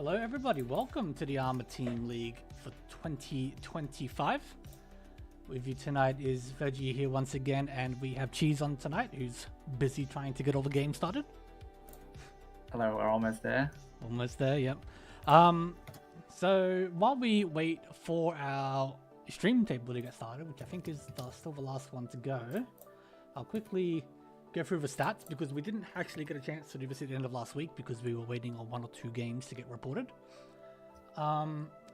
Hello everybody, welcome to the ARMA Team League for 2025. With you tonight is Veggie here once again, and we have Cheese on tonight, who's busy trying to get all the games started. Hello, we're almost there. Almost there, yep. So while we wait for our stream table to get started, which I think is still the last one to go, I'll quickly go through the stats because we didn't actually get a chance to do this at the end of last week because we were waiting on 1 or 2 games to get reported.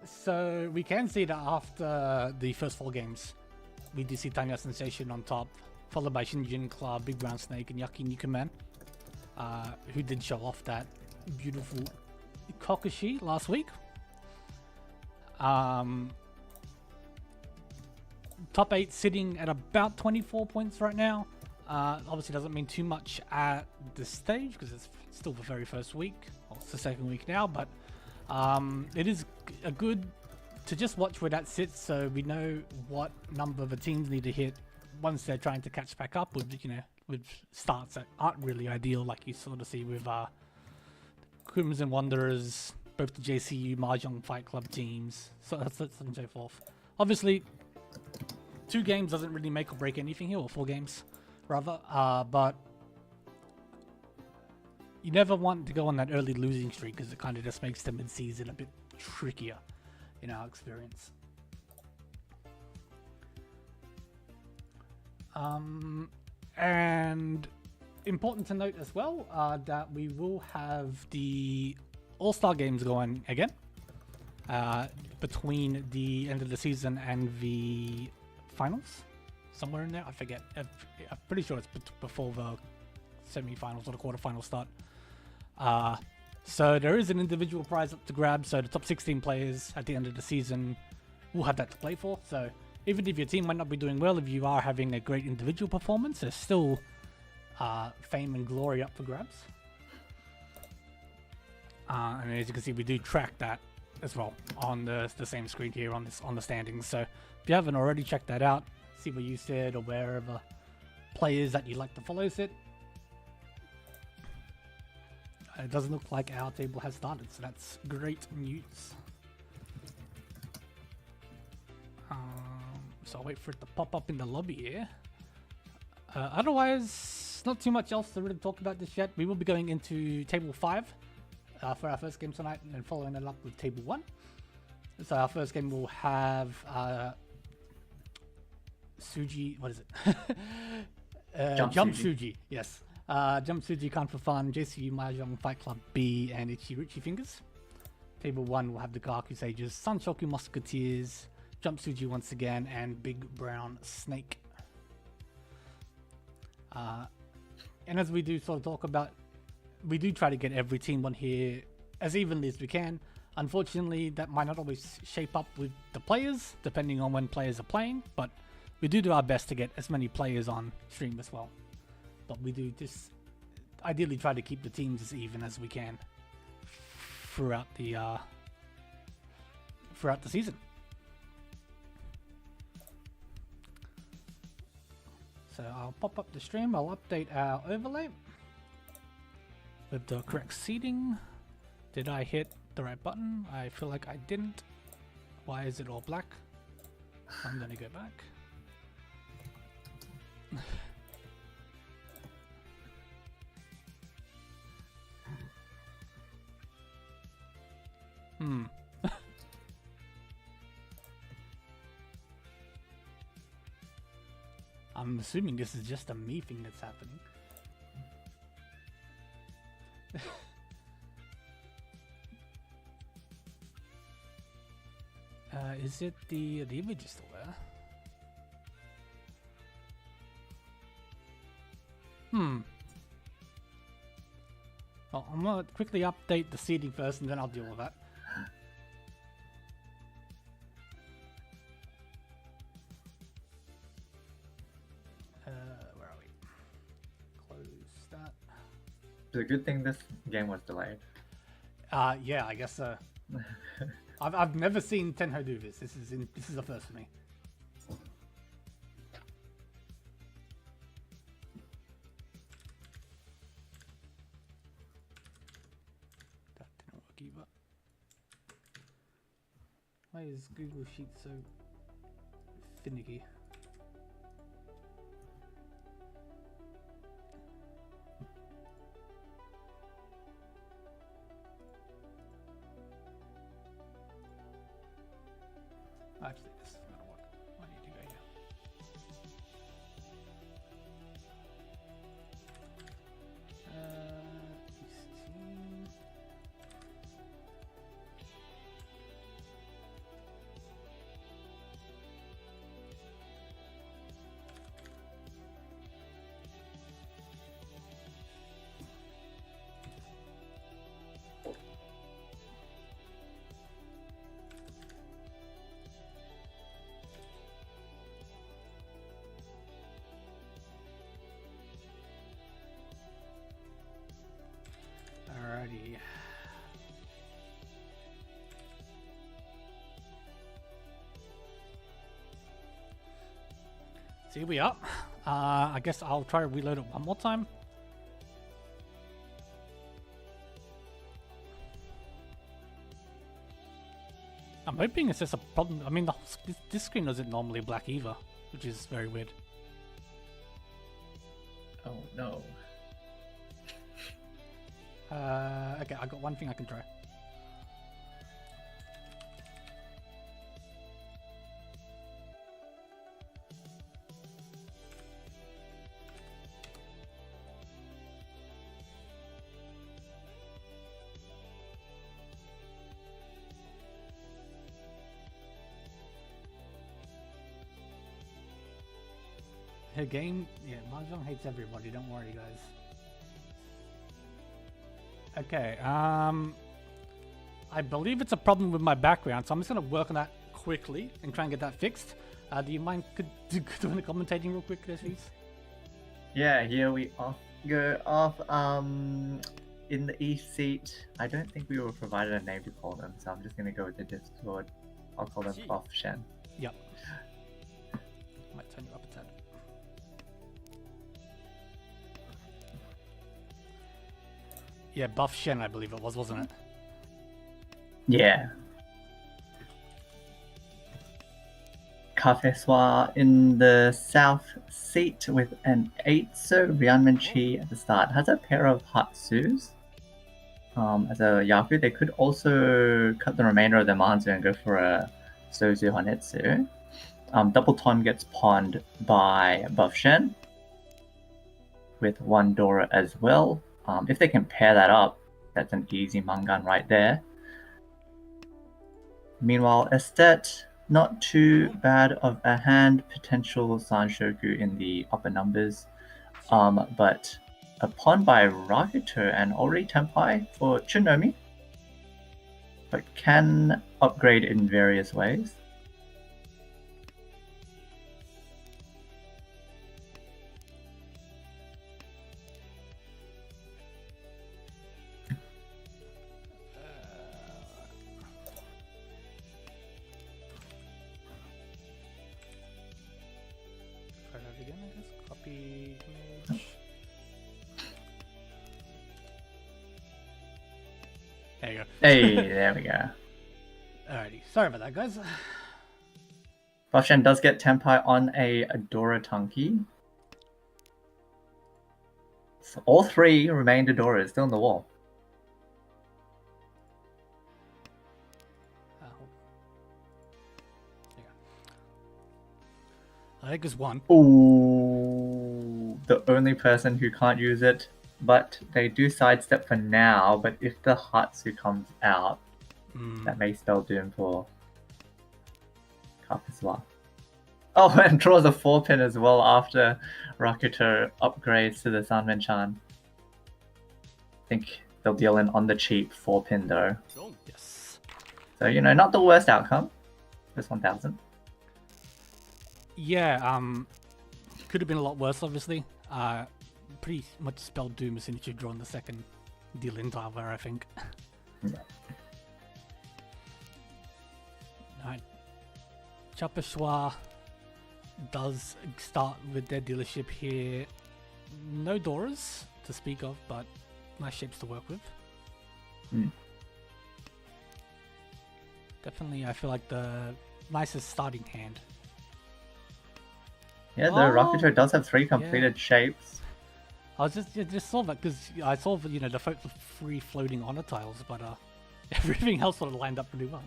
So we can see that after the first 4 games, we do see Tanya Sensation on top, followed by Shinjin Club, Big Brown Snake, and Yaki Nikuman, who did show off that beautiful Kokushi last week. Top 8 sitting at about 24 points right now. Obviously doesn't mean too much at this stage because it's still the very first week, or it's the second week now, but it is a good to just watch where that sits so we know what number the teams need to hit once they're trying to catch back up with, with starts that aren't really ideal, like you sort of see with Crimson Wanderers, both the JCU Mahjong Fight Club teams, so that's and so forth. Obviously 2 games doesn't really make or break anything here, or 4 games rather, but you never want to go on that early losing streak because it kind of just makes the mid-season a bit trickier in our experience. And important to note as well that we will have the All-Star games going again between the end of the season and the finals. Somewhere in there, I forget. I'm pretty sure it's before the semi-finals or the quarterfinals start. So there is an individual prize up to grab. So the top 16 players at the end of the season will have that to play for. So even if your team might not be doing well, if you are having a great individual performance, there's still fame and glory up for grabs. And as you can see, we do track that as well on the same screen here on the standings. So if you haven't already checked that out, see where you sit or wherever players that you like to follow sit. It doesn't look like our table has started, so that's great news. So I'll wait for it to pop up in the lobby here. Otherwise, not too much else to really talk about this yet. We will be going into table 5 for our first game tonight, and then following it up with table 1. So our first game will have Suji, what is it? Jump Suji, yes. Jump Suji, Kan for Fun, JCU Mahjong Fight Club B, and Riichi Fingers. Table 1 will have the Gaku Sages, Sanshoku Musketeers, Jump Suji once again, and Big Brown Snake. And as we do sort of talk about, we do try to get every team on here as evenly as we can. Unfortunately, that might not always shape up with the players, depending on when players are playing, but we do our best to get as many players on stream as well. But we do just ideally try to keep the teams as even as we can throughout the season. So I'll pop up the stream. I'll update our overlay with the correct seating. Did I hit the right button? I feel like I didn't. Why is it all black? I'm gonna go back. I'm assuming this is just a me thing that's happening. Is it the image is still there? Well, I'm gonna quickly update the seating first, and then I'll deal with that. Where are we? Close that. It's a good thing this game was delayed. Yeah, I guess so. I've never seen Tenho do this. This is the first for me. That didn't work either. Why is Google Sheets so finicky? Actually, this is gonna work. I need to go here. Team. Alrighty. So here we are. I guess I'll try to reload it one more time. I'm hoping it's just a problem. I mean, this screen isn't normally black either, which is very weird. Oh no. Okay, I got one thing I can try. Her game, yeah, Mahjong hates everybody, don't worry guys. Okay, I believe it's a problem with my background, so I'm just gonna work on that quickly and try and get that fixed. Do you mind doing the commentating real quick, please? Yeah, here we go off. In the East seat, I don't think we were provided a name to call them, so I'm just gonna go with the Discord. I'll call them Buff Shen. Yep. Might turn you up a tad. Yeah, Buff Shen, I believe it was, wasn't it? Yeah. Cafe Soir in the south seat with an 8, so Ryanman Chi at the start. Has a pair of Hatsus. As a Yaku, they could also cut the remainder of their Manzu and go for a Sozu Honetsu. Double Ton gets pawned by Buff Shen with 1 Dora as well. If they can pair that up, that's an easy Mangan right there. Meanwhile, Estet, not too bad of a hand, potential Sanshoku in the upper numbers, but a pawn by Rakuto and already Tenpai for Chinomi, but can upgrade in various ways. There you go. Hey, there we go. Alrighty, sorry about that, guys. Buff Shen does get Tenpai on a Dora Tunki. So all 3 remained Adoras still on the wall. I think it's 1. Ooh, the only person who can't use it, but they do sidestep for now. But if the Hatsu comes out, that may spell doom for Kapaswa. Oh, and draws a 4-pin as well after Rakuto upgrades to the Sanmen-chan. I think they'll deal in on the cheap 4-pin though. Yes. So, you know, not the worst outcome. This 1000. Yeah, could have been a lot worse, obviously. Pretty much spelled doom as soon as you draw on the second deal in Tower, I think. Yeah. Alright. Chapeshwa does start with their dealership here. No Doras to speak of, but nice shapes to work with. Definitely, I feel like the nicest starting hand. Yeah, the Oh, Rakuto does have 3 completed yeah. shapes. I was just saw that because I saw the the free floating honor tiles, but everything else sort of lined up pretty well.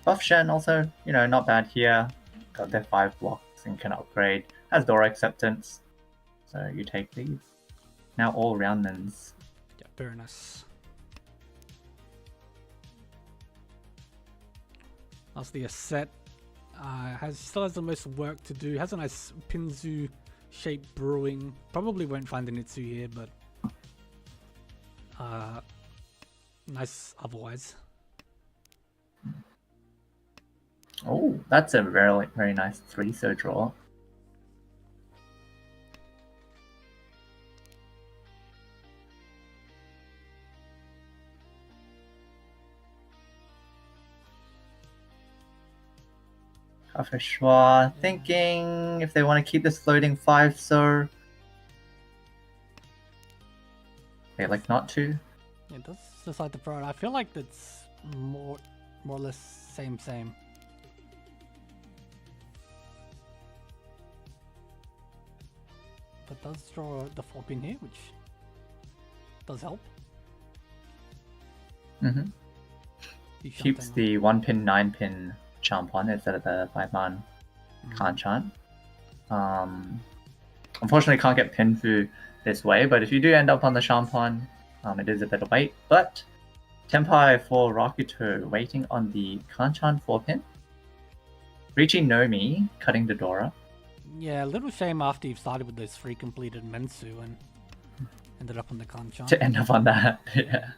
Buff Shen also, not bad here. Got their 5 blocks and can upgrade. Has Dora acceptance. So you take these. Now all roundmans. Yeah, very nice. Lastly, a set still has the most work to do. Has a nice Pinzu shape brewing. Probably won't find the Nitsu here, but nice otherwise. Oh, that's a very, very nice 3-so draw. Kafeshwa thinking if they want to keep this floating 5-so. They like not to. Yeah, it does decide to throw it. I feel like that's more or less same. But does draw the 4-pin here, which does help. Mm-hmm. Keeps the 1-pin, 9-pin Champ on instead of the 5-man Hanchan. Unfortunately, can't get pinned through this way, but if you do end up on the Champon, it is a bit of weight. But Tenpai for Rakuto waiting on the Kanchan 4-pin. Riichi Nomi cutting the Dora. Yeah, a little shame after you've started with those 3 completed Mensu and ended up on the Kanchan. To end up on that, yeah.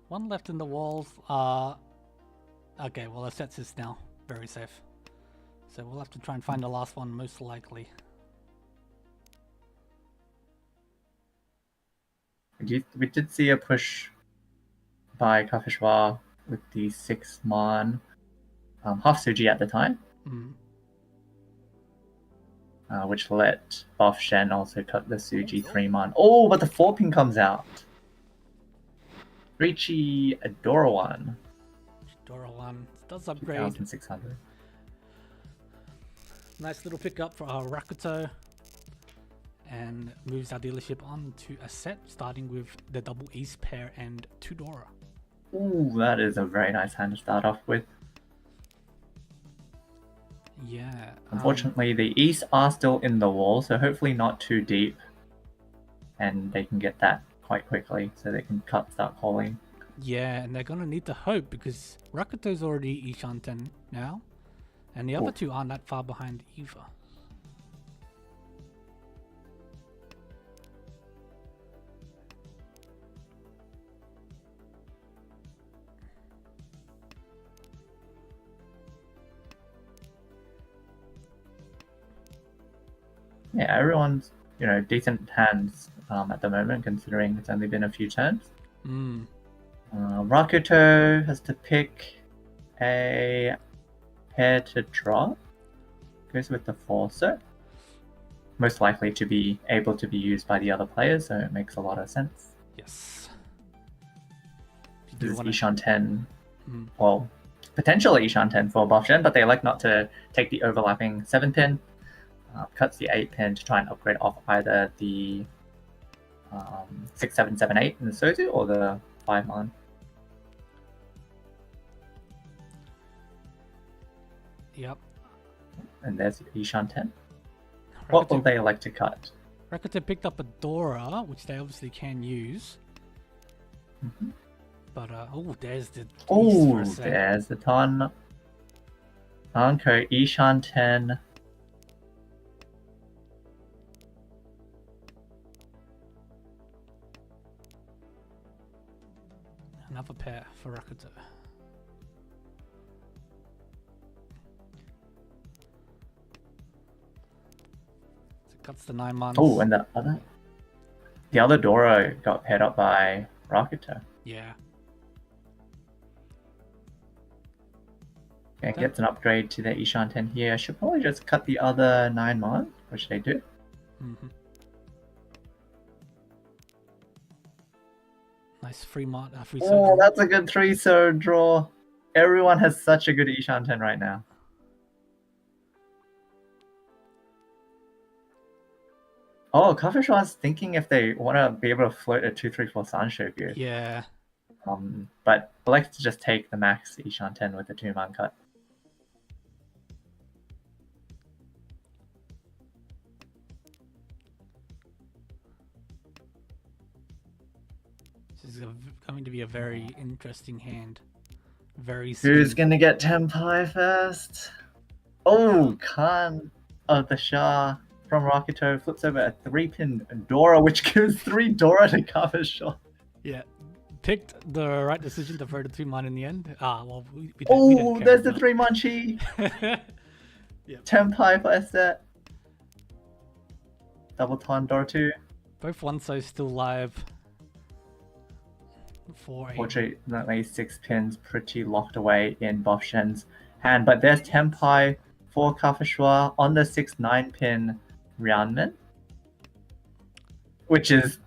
One left in the walls. Okay, well, the sets is now very safe. So we'll have to try and find the last one, most likely. We did see a push by Kafeshwa with the 6-man half Suji at the time, which let Buff Shen also cut the Suji 3-man. Oh, but the 4-pin comes out. Riichi Adorawan. Adorawan does upgrade. 2,600. Nice little pickup for our Rakuto. And moves our dealership on to a set, starting with the double ace pair and 2 Dora. Ooh, that is a very nice hand to start off with. Yeah. Unfortunately, the East are still in the wall, so hopefully not too deep. And they can get that quite quickly, so they can start calling. Yeah, and they're going to need to hope, because Rakuto's already Ishan 10 now. And the other 2 aren't that far behind either. Yeah, everyone's, decent hands at the moment, considering it's only been a few turns. Rakuto has to pick a pair to draw. Goes with the 4-so. Most likely to be able to be used by the other players, so it makes a lot of sense. Yes. This is Ishan 10. Well, potential Ishan 10 for Buff Shen, but they elect not to take the overlapping 7-pin. Cuts the 8-pin to try and upgrade off either the 6, 7, 7, 8 in the Sozu or the 5-man. Yep. And there's Ishan 10. What will they elect to cut? Rakuto picked up a Dora, which they obviously can use. But, there's the... Oh, there's the Ton. Anko, Ishan 10. Another pair for Rakuto. So cuts the 9 months. Oh, and the other Dora got paired up by Rakuto. Yeah. And gets an upgrade to the Ishan 10 here. I should probably just cut the other 9 mon, which they do. Nice free free Oh, sojourn. that's a good 3-so draw. Everyone has such a good Ishan 10 right now. Oh, Kafishwa's thinking if they want to be able to float a 2-3-4 Sanshoku. Yeah. But elects to just take the max Ishan 10 with the 2-man cut. This is going to be a very interesting hand. Very Who's soon. gonna get Tenpai first? Oh, Khan of the Shah from Rakuto flips over a 3-pin Dora, which gives 3 Dora to Kafishwa. Yeah. Picked the right decision to throw the 2-man in the end. Well, we didn't Oh, care, there's the but- 3 Munchie. Yep. Tenpai for Estet. Double Ton Dora 2. Both One-So still live. For a Fortunately, 6 pins pretty locked away in Buff Shen's hand. But there's Tenpai for Kafishwa on the 6-9 pin Ryanman, which is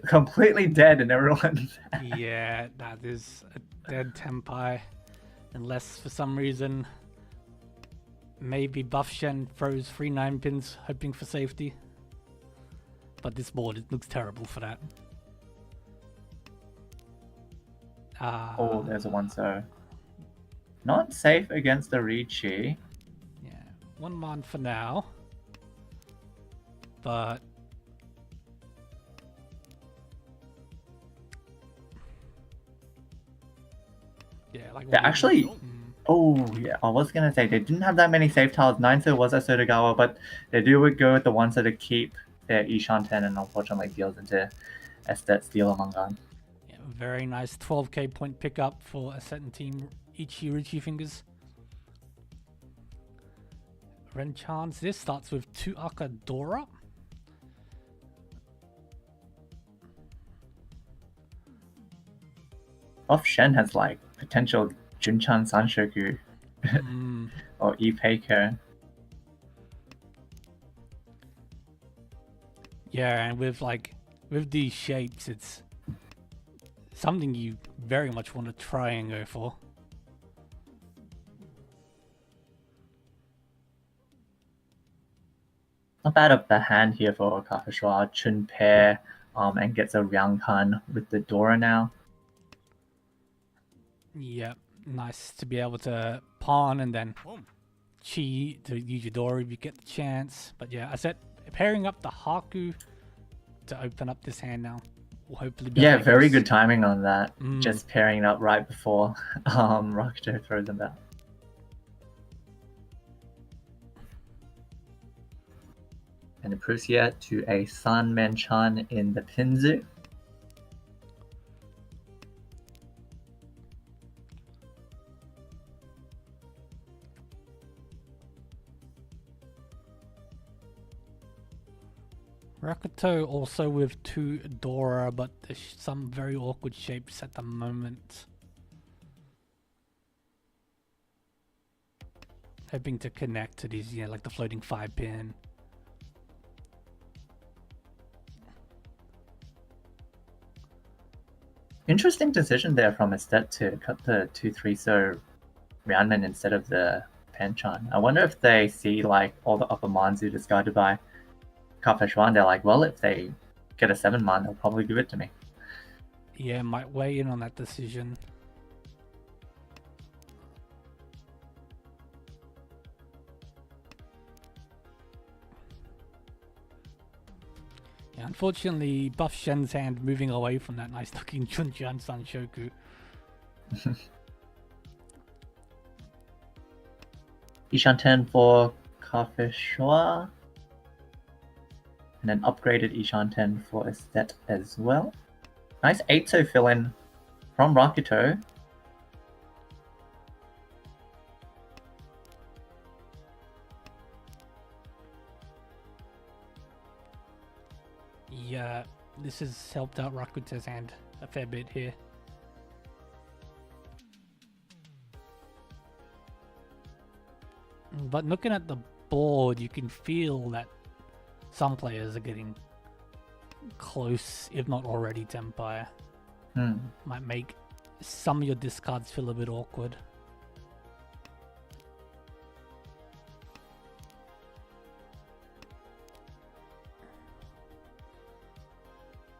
completely dead in everyone's hand. Yeah, that is a dead Tenpai. Unless for some reason maybe Buff Shen throws 3 9-pins hoping for safety. But this board, it looks terrible for that. Oh, there's a 1-so. Not safe against the Riichi. Yeah, 1-man for now. But yeah, like They're actually... Oh, yeah, I was gonna say, they didn't have that many safe tiles. 9-so was a Sotogawa, but they do go with the 1-so to keep their Ishan 10 and unfortunately deals into Estet Steel Amangan. Yeah, very nice 12k point pickup for a certain team. Riichi fingers. Hanchans. This starts with 2 Aka Dora. Buff Shen has like potential Junchan Sanshoku or Ipeiko. Yeah, and with these shapes, it's something you very much want to try and go for. Not bad of the hand here for Kafishwa. Chun pair and gets a Ryangkan with the Dora now. Yeah, nice to be able to pawn and then chi to use your Dora if you get the chance. But yeah, I said pairing up the Haku to open up this hand now will hopefully be Yeah, very good timing on that. Mm. Just pairing it up right before Rakuto throws them out. And improves here to a San Menchan in the Pinzu. Rakuto also with 2 Dora, but there's some very awkward shapes at the moment. Hoping to connect to these, like the floating 5-pin. Interesting decision there from Estet to cut the 2-3-so Ryanman instead of the Penchan. I wonder if they see like all the upper Manzu discarded by Kafishwan. They're like, well, if they get a 7-man, they'll probably give it to me. Yeah, might weigh in on that decision. Yeah, unfortunately, Buff Shen's hand moving away from that nice looking Junchan Sanshoku. Ishan 10 for Kafishwa. And an upgraded Ishan 10 for Estet as well. Nice 8-so fill-in from Rakuto. Yeah, this has helped out Rakuto's hand a fair bit here. But looking at the board, you can feel that some players are getting close, if not already, to Empire. Might make some of your discards feel a bit awkward.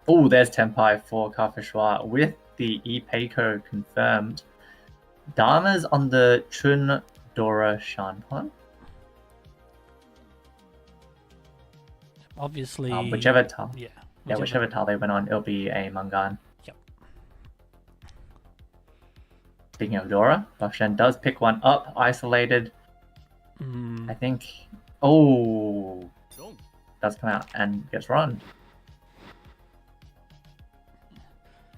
Oh, there's Tenpai for Kafishwa with the Ipeiko confirmed. Dharma's on the Chun Dora Shanpon. Obviously, whichever tile. Yeah. Whichever tile they went on, it'll be a Mangan. Yep. Speaking of Dora, Buffshen does pick one up, isolated. I think. Oh, does come out and gets run.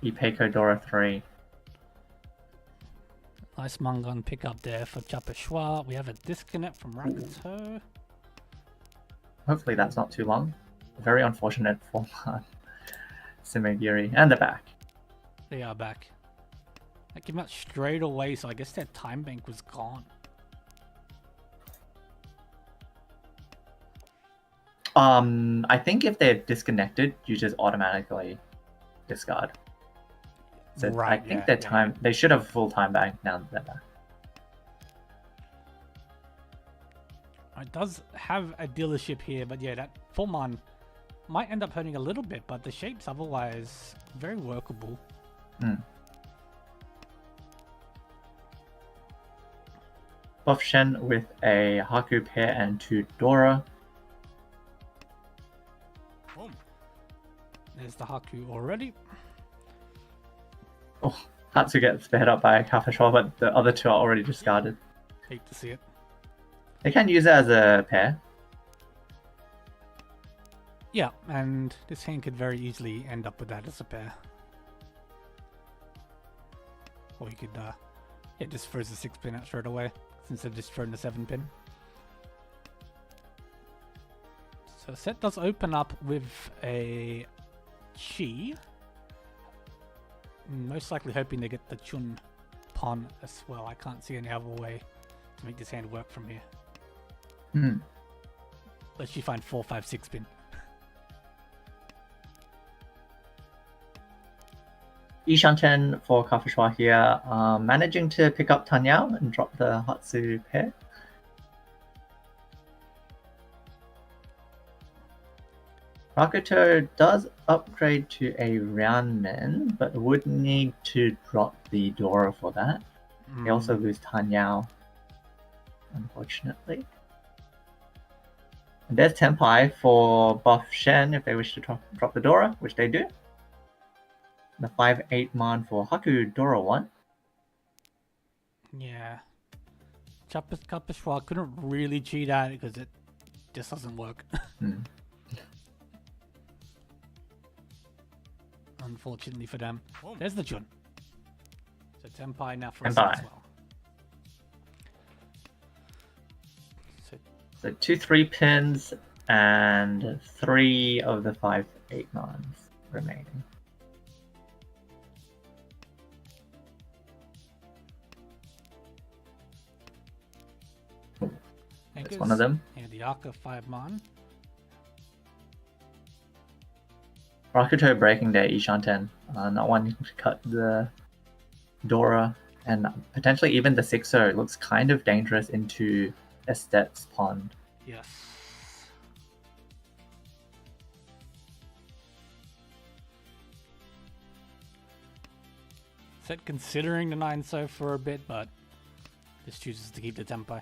Ipeiko Dora 3. Nice Mangan pick up there for Chapeshwa. We have a disconnect from Rakuto. Hopefully that's not too long. Very unfortunate for Simegiri. And they're back. They are back. They came out straight away, so I guess their time bank was gone. I think if they're disconnected, you just automatically discard. So Right, I think their time they should have full time bank now that they're back. It does have a dealership here, but yeah, that Fullman might end up hurting a little bit, but the shape's otherwise very workable. Buffshen with a Haku pair and 2 Dora. There's the Haku already. Oh, Hatsu gets sped up by Kafashwa, but the other 2 are already discarded. Hate to see it. They can use it as a pair. Yeah, and this hand could very easily end up with that as a pair. Or you could, yeah, just throws the 6 pin out straight away instead of just throwing the 7 pin. So set does open up with a Chi. Most likely hoping they get the Chun pawn as well. I can't see any other way to make this hand work from here. Unless you find 4, 5, 6 pin. Ishanten for Kafishwa here, managing to pick up Tanyao and drop the Hatsu pair. Rakuto does upgrade to a Roundman, but would need to drop the Dora for that. They also lose Tanyao, unfortunately. And there's Tenpai for Buff Shen if they wish to drop the Dora, which they do. The 5/8 Mon for Haku Dora 1. Yeah. Kapeshwa couldn't really cheat at it because it just doesn't work. Unfortunately for them. There's the Chun. So Tenpai now for us as well. So 2 3 pins and 3 of the 5/8 Mons remaining. That's one of them. And the Arca 5 Mon. Rakuto breaking their Ishanten. Not wanting to cut the Dora and potentially even the 6-0 looks kind of dangerous into Estet's pond. Yes. Set considering the 9-so for a bit, but just chooses to keep the Tenpai.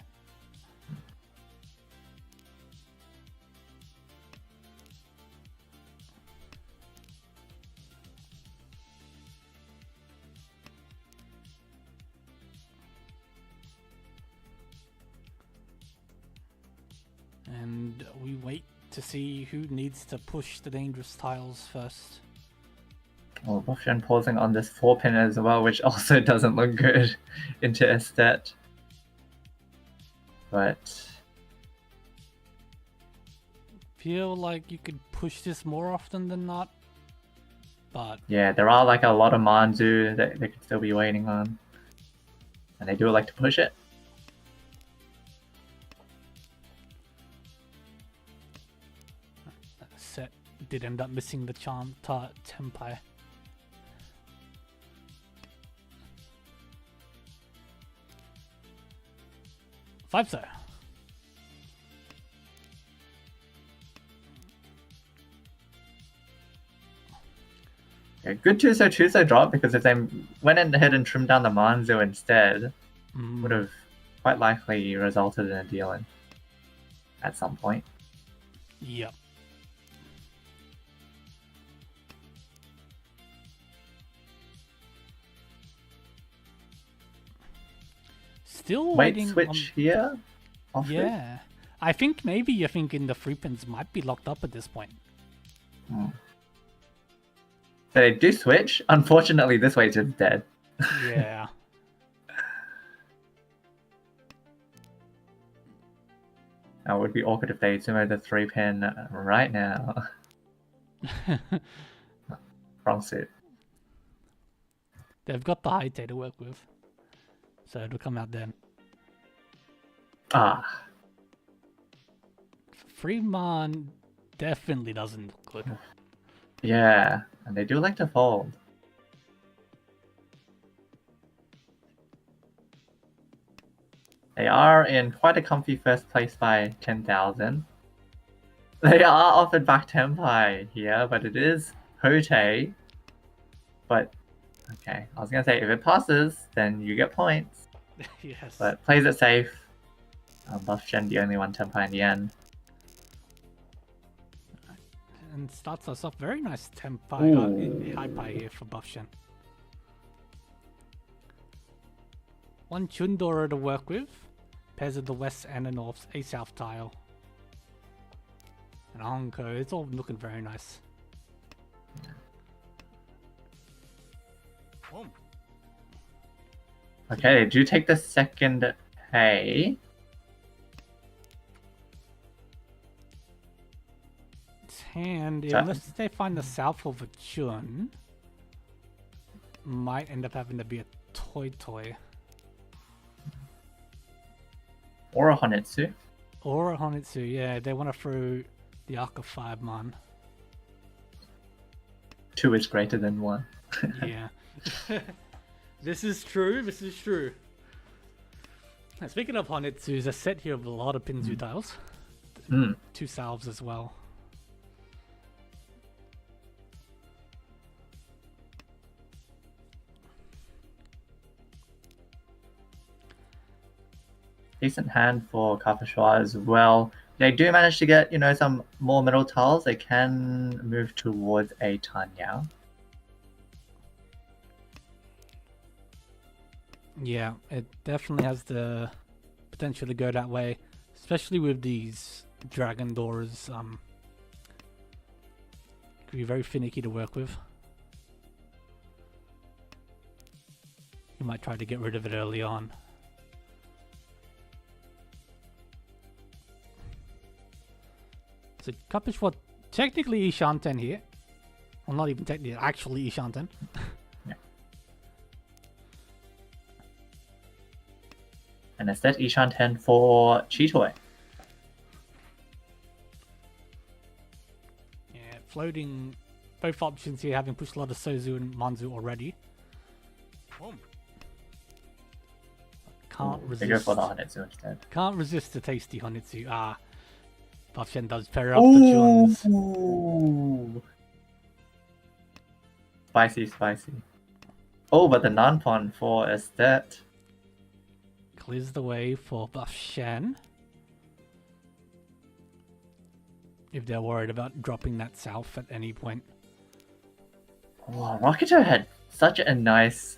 And we wait to see who needs to push the dangerous tiles first. Oh, Buffshen pausing on this 4-pin as well, which also doesn't look good into Estet. But feel like you could push this more often than not. But yeah, there are like a lot of Manzu that they could still be waiting on. And they do like to push it. Set did end up missing the Tenpai. 5 so. Yeah, good 2-so drop, because if they went ahead and trimmed down the Manzu instead, would have quite likely resulted in a deal-in at some point. Yep. Still Wait, waiting switch here? Off Yeah. I think maybe you're thinking the free pins might be locked up at this point. So they do switch. Unfortunately, this way just dead. Yeah. It would be awkward if they sumo the 3-pin right now. Wrong suit. They've got the high to work with. So it'll come out then. Ah. Freeman definitely doesn't look good. Yeah, and they do like to fold. They are in quite a comfy first place by 10,000. They are offered back Tenpai here, but it is Hote. But, okay, I was going to say, if it passes, then you get points. Yes. But plays it safe. Buff Shen the only one Tenpai in the end. And starts us off very nice Tenpai, high pie here for Buff Shen. One Chundora to work with. Pairs of the west and the north, a south tile. And Honko, it's all looking very nice. Okay, do you take the second pay? And unless they find the south of a Chun, might end up having to be a toy. Or a Honetsu. Or a Honitsu, yeah, they want to throw the Arc of 5 man. 2 is greater than 1. Yeah. This is true. Now, speaking of Honitsu, there's a set here of a lot of Pinzu tiles. 2 salves as well. Decent hand for Kafashwa as well. They do manage to get, some more middle tiles. They can move towards a Tanya. Yeah, it definitely has the potential to go that way, especially with these dragon doors. Could be very finicky to work with. You might try to get rid of it early on. So Kapishwa, technically Ishanten here. Well, not even technically, actually Ishanten. Yeah. And instead, Ishanten for Chitoy. Yeah, floating both options here, having pushed a lot of Sozu and Manzu already. Can't resist. They go for the Honetsu instead. Can't resist the tasty Honitsu. Buff Shen does pair up the Juns. Ooh. Spicy. Oh, but the non-pon for Estet. Clears the way for Buff Shen. If they're worried about dropping that south at any point. Oh, Rockito had such a nice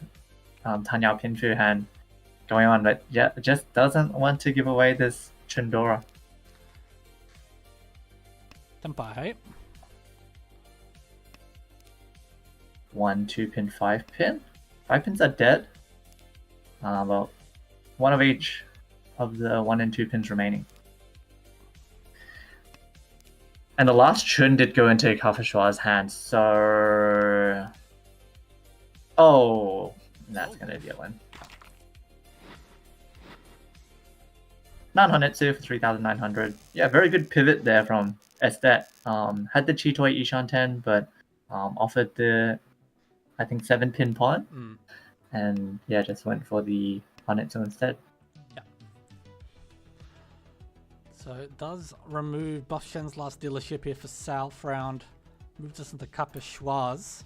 Tanyao Pinfu hand going on, but yeah, just doesn't want to give away this Chundora. Tenpai, hey? 1, 2-pin, 5-pin. 5 pins are dead. Well, 1 of each of the 1 and 2 pins remaining. And the last Chun did go into Kafashwa's hand, so... Oh, that's going to deal in. Non-Honetsu for 3,900. Yeah, very good pivot there from Estet. Had the Chitoy Ishanten, but offered the, I think, 7-pin pawn. And yeah, just went for the Honetsu instead. Yeah. So it does remove Buff Shen's last dealership here for South round. Moves us into Kappa Schwarz,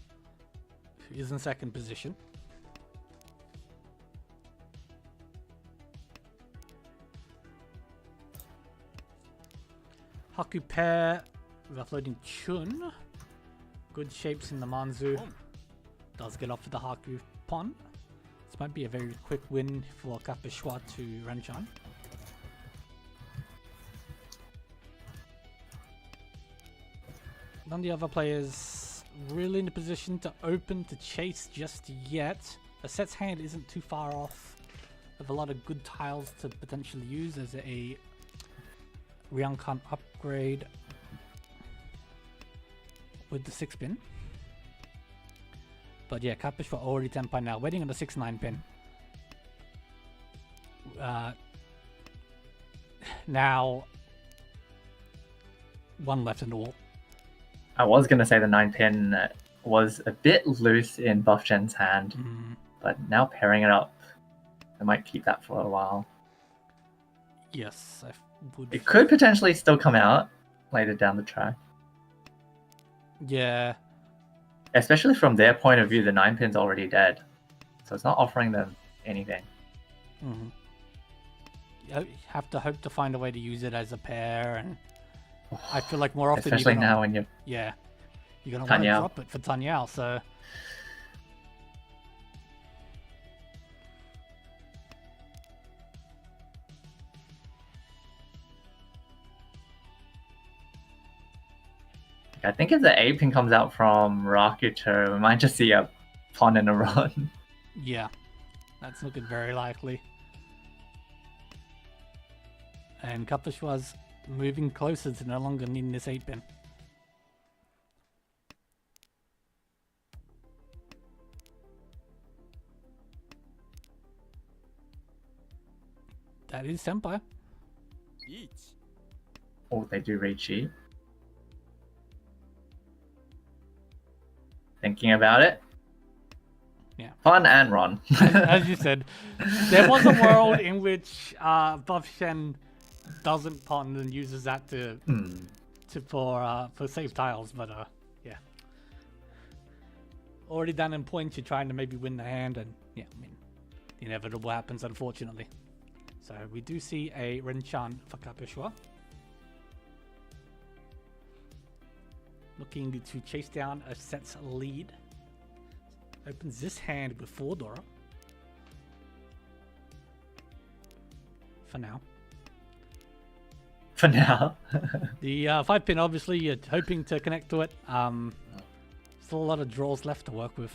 who is in second position. Haku pair with offloading Chun. Good shapes in the Manzu. Does get off with the Haku Pon. This might be a very quick win for Kappa Schwa to Ranchan. None of the other players really in a position to open to chase just yet. The set's hand isn't too far off of a lot of good tiles to potentially use as a Riichi upgrade with the 6-pin. But yeah, Kappa Schwa already 10 by now, waiting on the 6-9 pin. Now, one left in the wall. I was going to say the 9-pin was a bit loose in Buff Gen's hand, but now pairing it up, I might keep that for a while. Yes, I would. It could potentially still come out later down the track. Yeah. Especially from their point of view, the 9-pin's already dead. So it's not offering them anything. You have to hope to find a way to use it as a pair, and I feel like more often especially now when you're you're gonna want to Tanyao. drop it for Tanyao, so I think if the 8-pin comes out from Rakuto, we might just see a pawn and a run. yeah, that's looking very likely. And Kappa Schwa's moving closer to no longer needing this 8-pin. That is Senpai. Oh, they do Riichi. Thinking about it. Yeah. Fun and run. As you said, there was a world in which Buff Shen doesn't pawn and uses that for safe tiles, but yeah. Already done in points, you're trying to maybe win the hand, and yeah, I mean, the inevitable happens, unfortunately. So we do see a Ranchan for Kappa Schwa. Looking to chase down a set's lead. Opens this hand with 4 Dora. For now. For now. The 5-pin, obviously, you're hoping to connect to it. Still a lot of draws left to work with.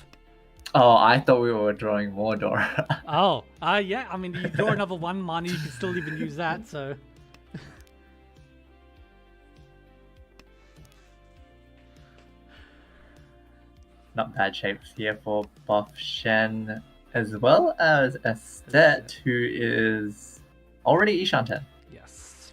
Oh, I thought we were drawing more Dora. Oh, yeah. I mean, you draw another 1 money, you can still even use that, so... Not bad shapes here for Buff Shen, as well as Estet, who is already Ishanten. Yes.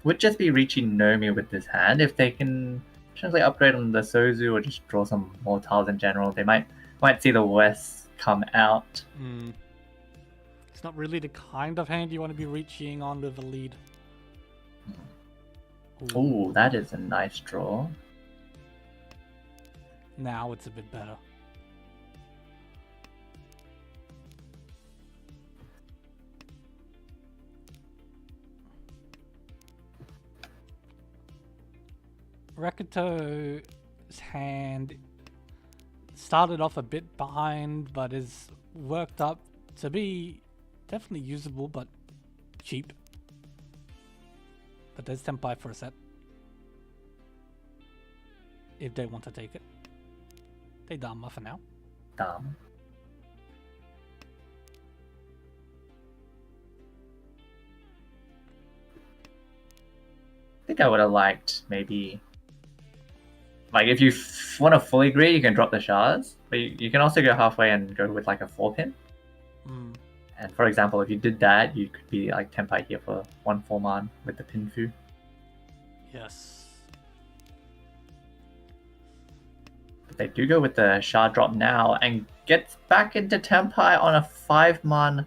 Would just be Riichi Nomi with this hand. If they can potentially upgrade on the Sozu or just draw some more tiles in general, they might see the West come out. It's not really the kind of hand you want to be reaching on with a lead. Ooh, that is a nice draw. Now it's a bit better. Rakuto's hand started off a bit behind, but is worked up to be definitely usable, but cheap. But there's Senpai for a set. If they want to take it. They Dharma for now. Dumb. I think I would have liked maybe... Like, if you want to fully greed, you can drop the shards. But you can also go halfway and go with like a 4-pin. And for example, if you did that, you could be like Tenpai here for 1 4-man with the Pinfu. Yes. They do go with the shard drop now and gets back into Tempai on a 5-mon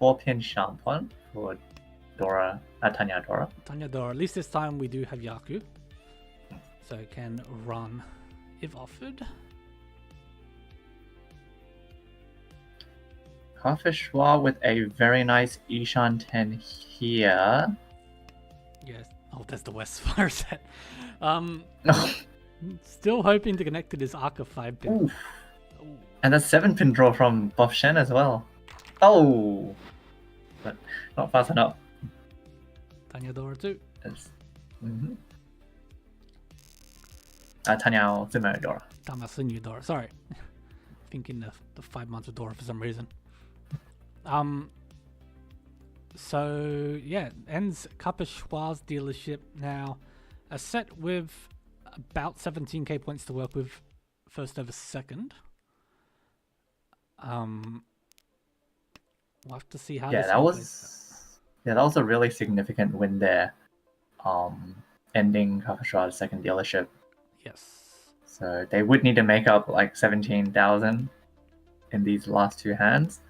4-pin Shampon for Dora, Tanya Dora. Tanya Dora. At least this time we do have Yaku. So it can run if offered. Kafishwa with a very nice Ishan 10 here. Yes. Oh, there's the West Fire set. Still hoping to connect to this Arca 5-pin. Oof. And a 7-pin draw from Buff Shen as well. Oh! But not fast enough. Tanya Dora too. Mm-hmm. Tanya Zimmer Dora. Tamasunyu Dora. Sorry. Thinking the 5 months of Dora for some reason. So yeah, ends Kappa Schwa's dealership now. A set with about 17k points to work with, first over second. We'll have to see how. Yeah, that was a really significant win there. Ending Kappa Schwa's second dealership. Yes. So they would need to make up like 17,000 in these last 2 hands,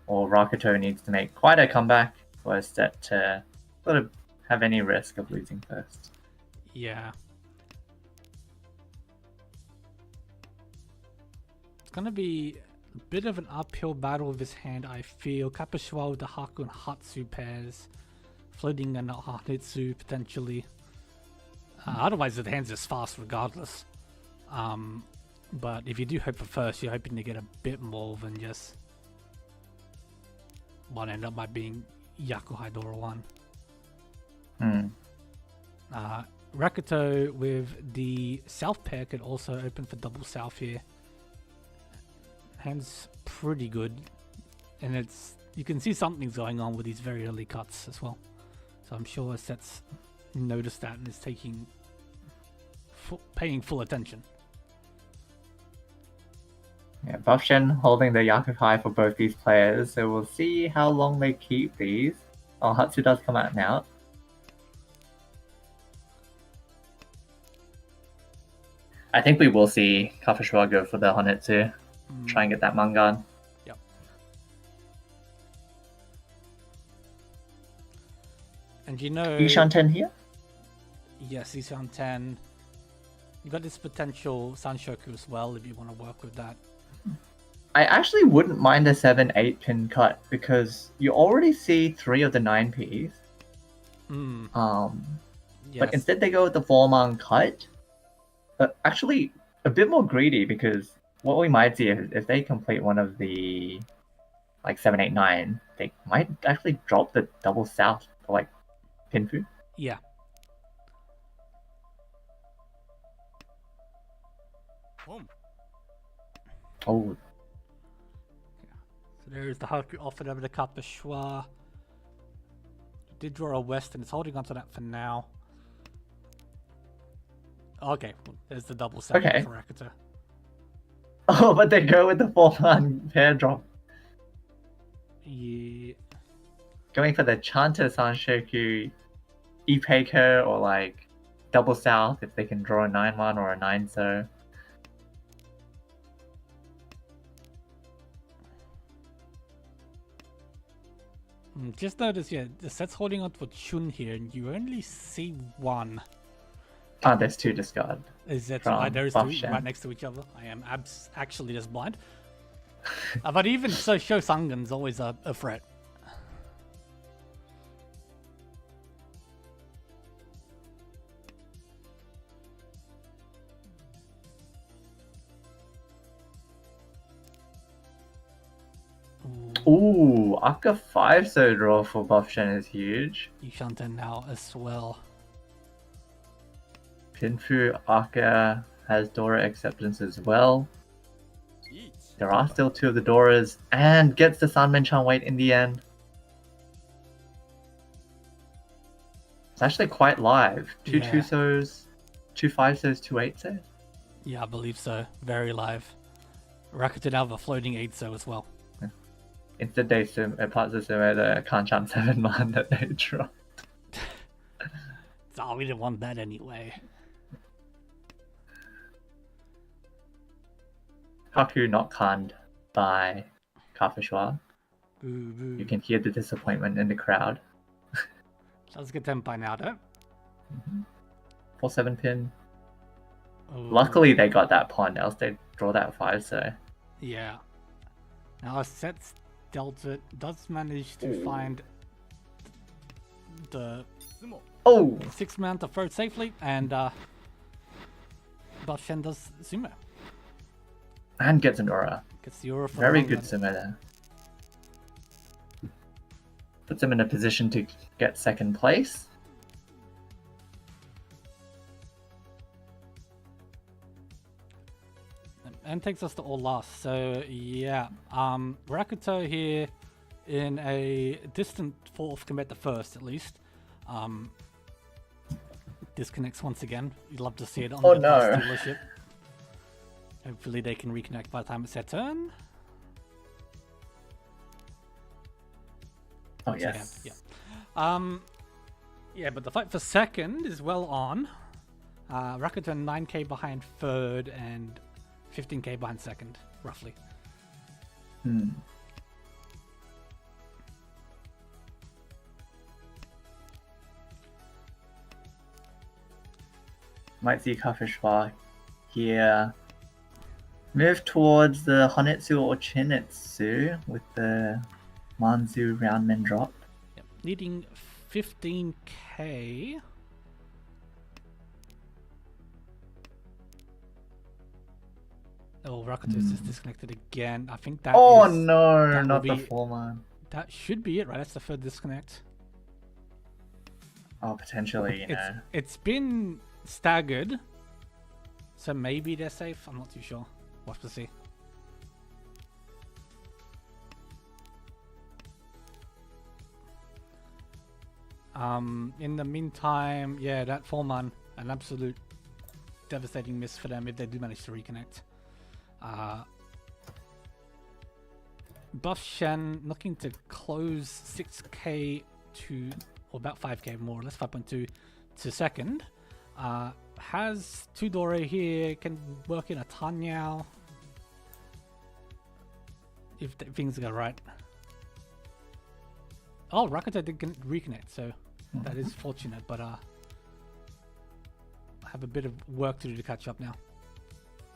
or Rakuto needs to make quite a comeback for a set to sort of have any risk of losing first. Yeah. It's gonna be a bit of an uphill battle with his hand, I feel. Kappa Schwa with the Haku and Hatsu pairs, floating and Hanitsu potentially. Otherwise the hand's just fast regardless. But if you do hope for first, you're hoping to get a bit more than just one end up by being Yaku Haidora 1. Rakuto with the South pair could also open for double South here. Hand's pretty good, and you can see something's going on with these very early cuts as well. So I'm sure Set's noticed that and is paying full attention. Yeah, Buff Shen holding the Yaku high for both these players, so we'll see how long they keep these. Oh, Hatsu does come out now. I think we will see Kafishwa go for the Honetsu. Try and get that Mangan. Yep. And you know... Ishan 10 here? Yes, Ishan 10. You got this potential Sanshoku as well if you want to work with that. I actually wouldn't mind a 7-8 pin cut because you already see 3 of the 9Ps. Yes. But instead they go with the 4-man cut. But actually a bit more greedy because what we might see if they complete one of the like 7, 8, 9, they might actually drop the double South for like Pinfu. Yeah. Oh. So there is the Haku offered over the Kappa Schwa. Did draw a West and it's holding on to that for now. Okay, well, there's the double South Okay. for Rakuto. Oh, but they go with the 4-man pair drop. Yeah. Going for the Chanter Sanshoku Ipeiko or like double South if they can draw a 9-1 or a 9-so. Just notice, yeah, the set's holding on to a Chun here, and you only see one. Ah, there's 2 discard. Is that From right? There's Buff 2 Shen. right next to each other. I am actually just blind. But even so, Sho Sangan's always a threat. Ooh, Aka 5-so draw for Buff Shen is huge. Yushanten now as well. Pinfu Aka has Dora acceptance as well. There are still 2 of the Doras, and gets the Sanmenchan weight in the end. It's actually quite live. 2 Yeah. 2-sos, 2 5-sos, 2 8-sos. Yeah, I believe so. Very live. Rakuto now have a floating 8-so as well. Instead, they parts of the Kanchan 7-man that they draw. Oh, we didn't want that anyway. Haku not canned by Kafishwa. Boo, boo. You can hear the disappointment in the crowd. Let's get Tenpai now, though. 4-7 pin. Oh, Luckily they got that pawn, else they'd draw that 5, so... yeah. Now sets Delta does manage to Ooh. find the Oh! 6 mount to throw safely, and Buffshen does sumo. And gets an aura. Gets the aura for the Very long good gun. sumo there. Puts him in a position to get second place. And takes us to all last. So yeah, Rakuto here in a distant fourth compared to first at least. Disconnects once again. You'd love to see it on Oh, the no. bus dealership. Hopefully they can reconnect by the time it's their turn. Oh Yeah, yes. yeah. Yeah, but the fight for second is well on. Rakuto 9k behind third and 15k behind second, roughly. Might see Kafishwa here. Move towards the Honetsu or Chinetsu with the Manzu Roundman drop. Yep. Needing 15k. Oh, Rakuto's just disconnected again. I think that Oh is- no, that will not the be- 4-man. that should be it, right? That's the third disconnect. Oh, potentially, you know. It's been staggered, so maybe they're safe. I'm not too sure. We'll have to see. In the meantime, yeah, that 4-man, an absolute devastating miss for them if they do manage to reconnect. Buff Shen looking to close 6k to, or about 5k more or less, 5.2 to second. Has 2 Dore here, can work in a Tanyao if things go right. Oh, Rakuto did reconnect, so that is fortunate, but I have a bit of work to do to catch up now.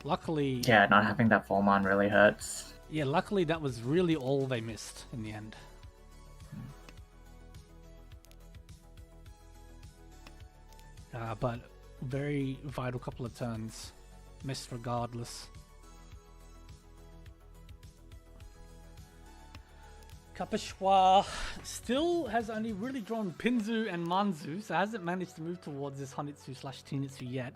Luckily, Yeah, not having that 4-man really hurts. yeah, luckily that was really all they missed in the end. But very vital couple of turns, missed regardless. Kapishwa still has only really drawn Pinzu and Manzu, so hasn't managed to move towards this Honitsu / Tinitsu yet.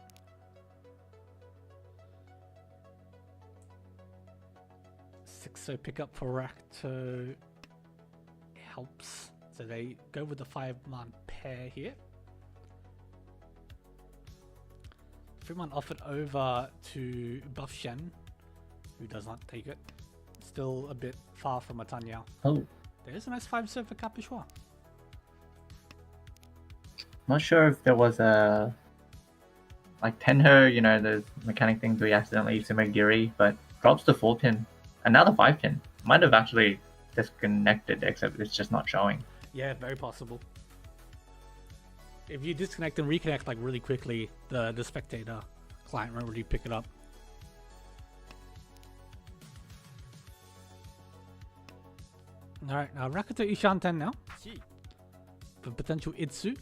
So pick up for Rakuto helps. So they go with the 5-man pair here. 3-man offered over to Buff Shen, who does not take it. Still a bit far from Atanya. Oh, There's a nice 5-serve for Kapishwa. not sure if there was a... Like Tenho, you know, the mechanic things we accidentally Sumagiri, but drops the 4-pin. And now the 5-pin. Might have actually disconnected, except it's just not showing. Yeah, very possible. If you disconnect and reconnect like really quickly, the spectator client won't really pick it up. Alright, Rakuto Ishanten now. For potential Itsu.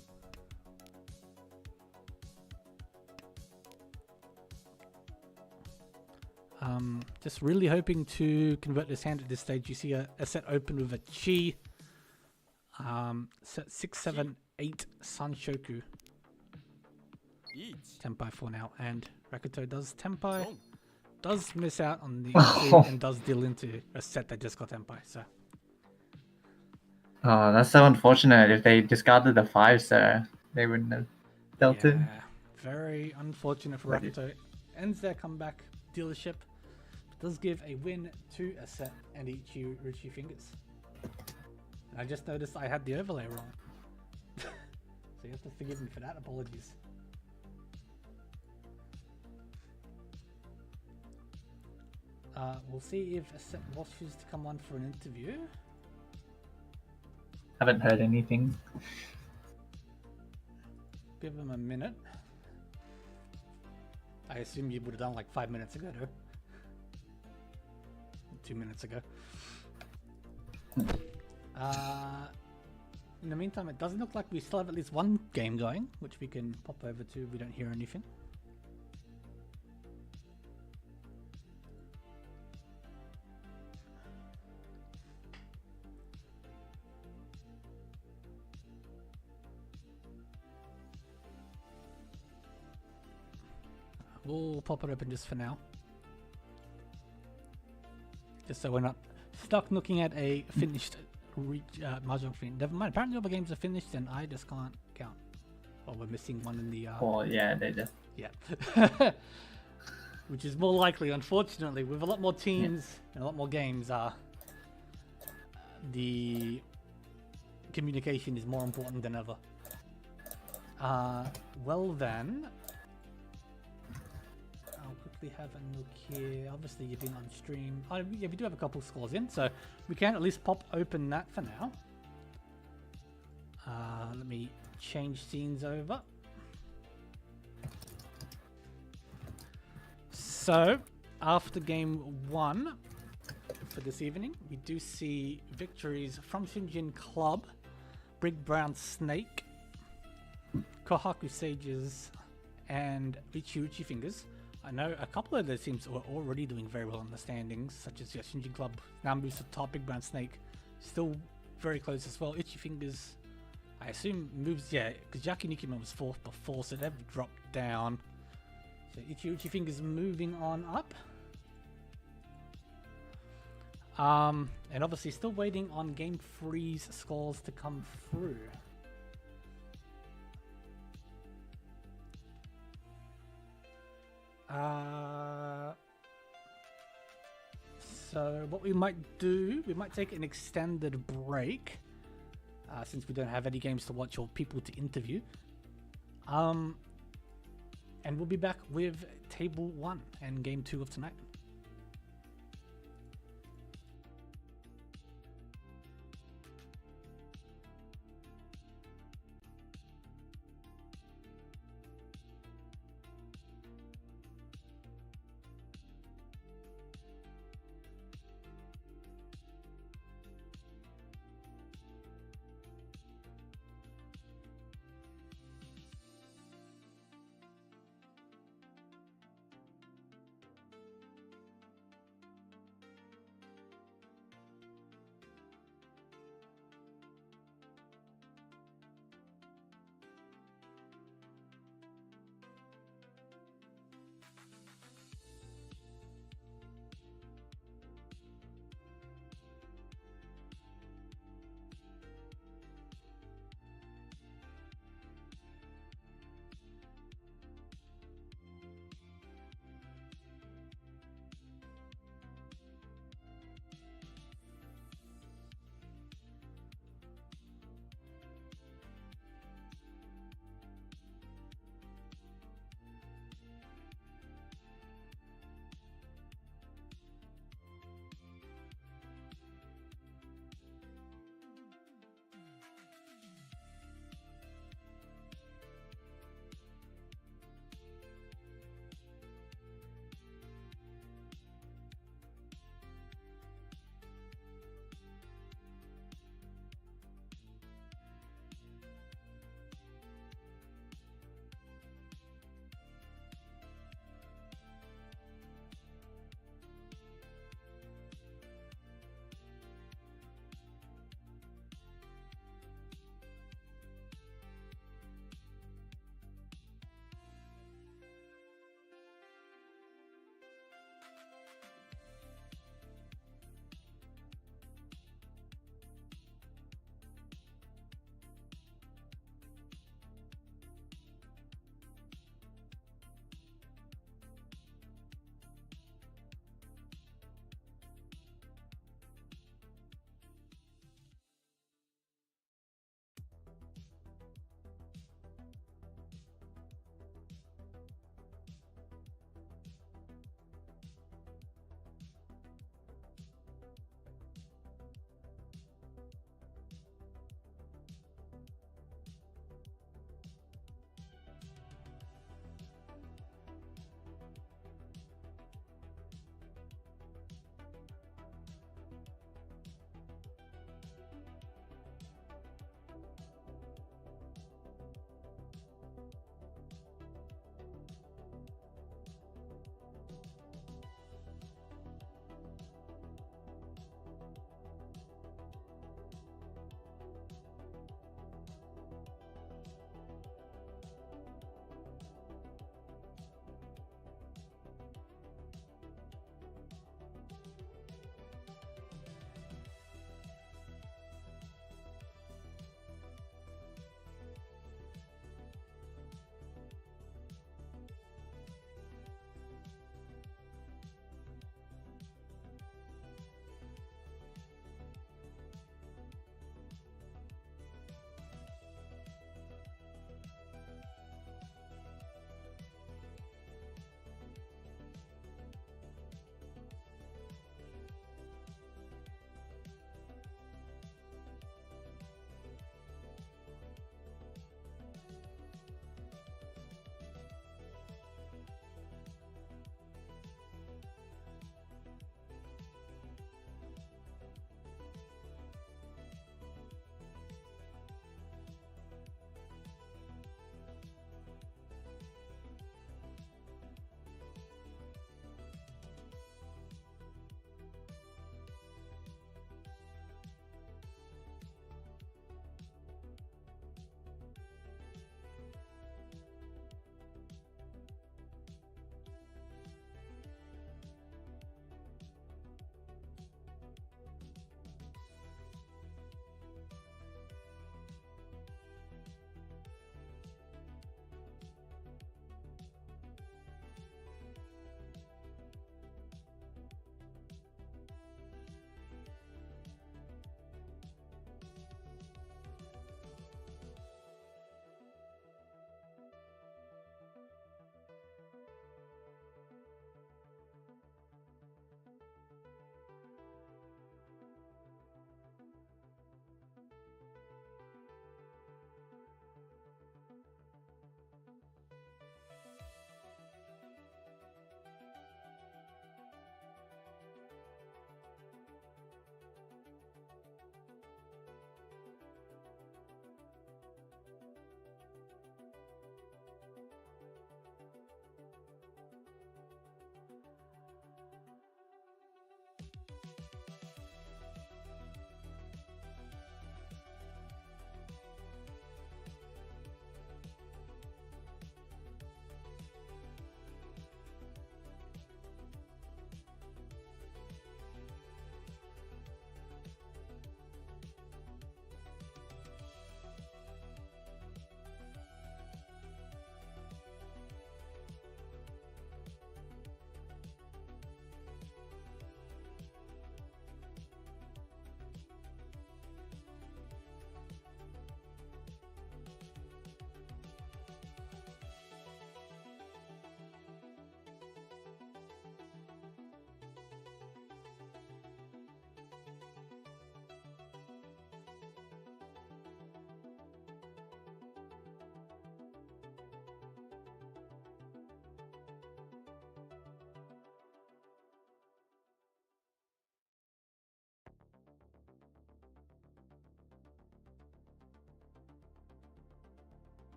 Just really hoping to convert this hand at this stage. You see a set open with a Chi. Set 6, 7, 8 Sanshoku. Tenpai for now. And Rakuto does Tenpai. Does miss out on the Itsu and does deal into a set that just got Tenpai. So Oh, that's so unfortunate. If they discarded the 5, so they wouldn't have dealt it. yeah, very unfortunate for Ready. Rakuto. Ends their comeback dealership. Does give a win to a set and Riichi fingers. And I just noticed I had the overlay wrong. So you have to forgive me for that. Apologies. We'll see if Ascent wishes to come on for an interview. Haven't heard anything. Give him a minute. I assume you would have done like 5 minutes ago, though. 2 minutes ago. In the meantime, it doesn't look like we still have at least one game going, which we can pop over to if we don't hear anything. We'll pop it open just for now. Just so we're not stuck looking at a finished Mahjong screen. Never mind, apparently all the games are finished and I just can't count. Well, we're missing one in the... Oh, yeah, they just... Yeah. Which is more likely, unfortunately. With a lot more teams and a lot more games, the communication is more important than ever. Well then... I'll quickly have a look here. Obviously, you've been on stream. Oh, yeah, we do have a couple scores in, so we can at least pop open that for now. Let me change scenes over. So, after game 1 for this evening, we do see victories from Shinjin Club, Big Brown Snake, Kohaku Sages, and Riichi Fingers. I know a couple of those teams were already doing very well in the standings, such as Shinjin Club, now moves to top, Big Brown Snake, still very close as well. Ichi Fingers, I assume moves, yeah, because Jackie Nikima was 4th before, so they've dropped down. So Ichi Fingers moving on up. And obviously still waiting on Game 3's scores to come through. So what we might do, we might take an extended break since we don't have any games to watch or people to interview. And we'll be back with Table 1 and Game 2 of tonight.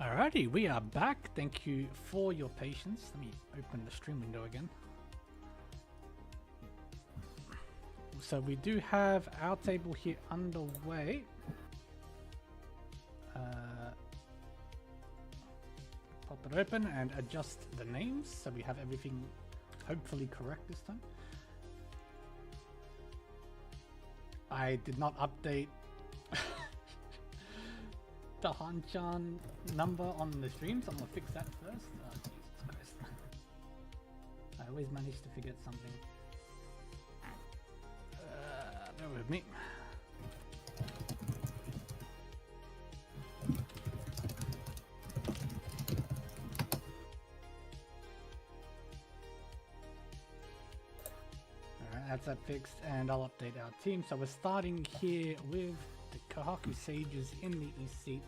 Alrighty, we are back. Thank you for your patience. Let me open the stream window again. So we do have our table here underway. Pop it open and adjust the names so we have everything hopefully correct this time. I did not update the Hanchan number on the stream, so I'm gonna fix that first. Oh, Jesus Christ. I always manage to forget something. Bear with me. Alright, that's that fixed, and I'll update our team. So we're starting here with the Kohaku Sages in the East Seat.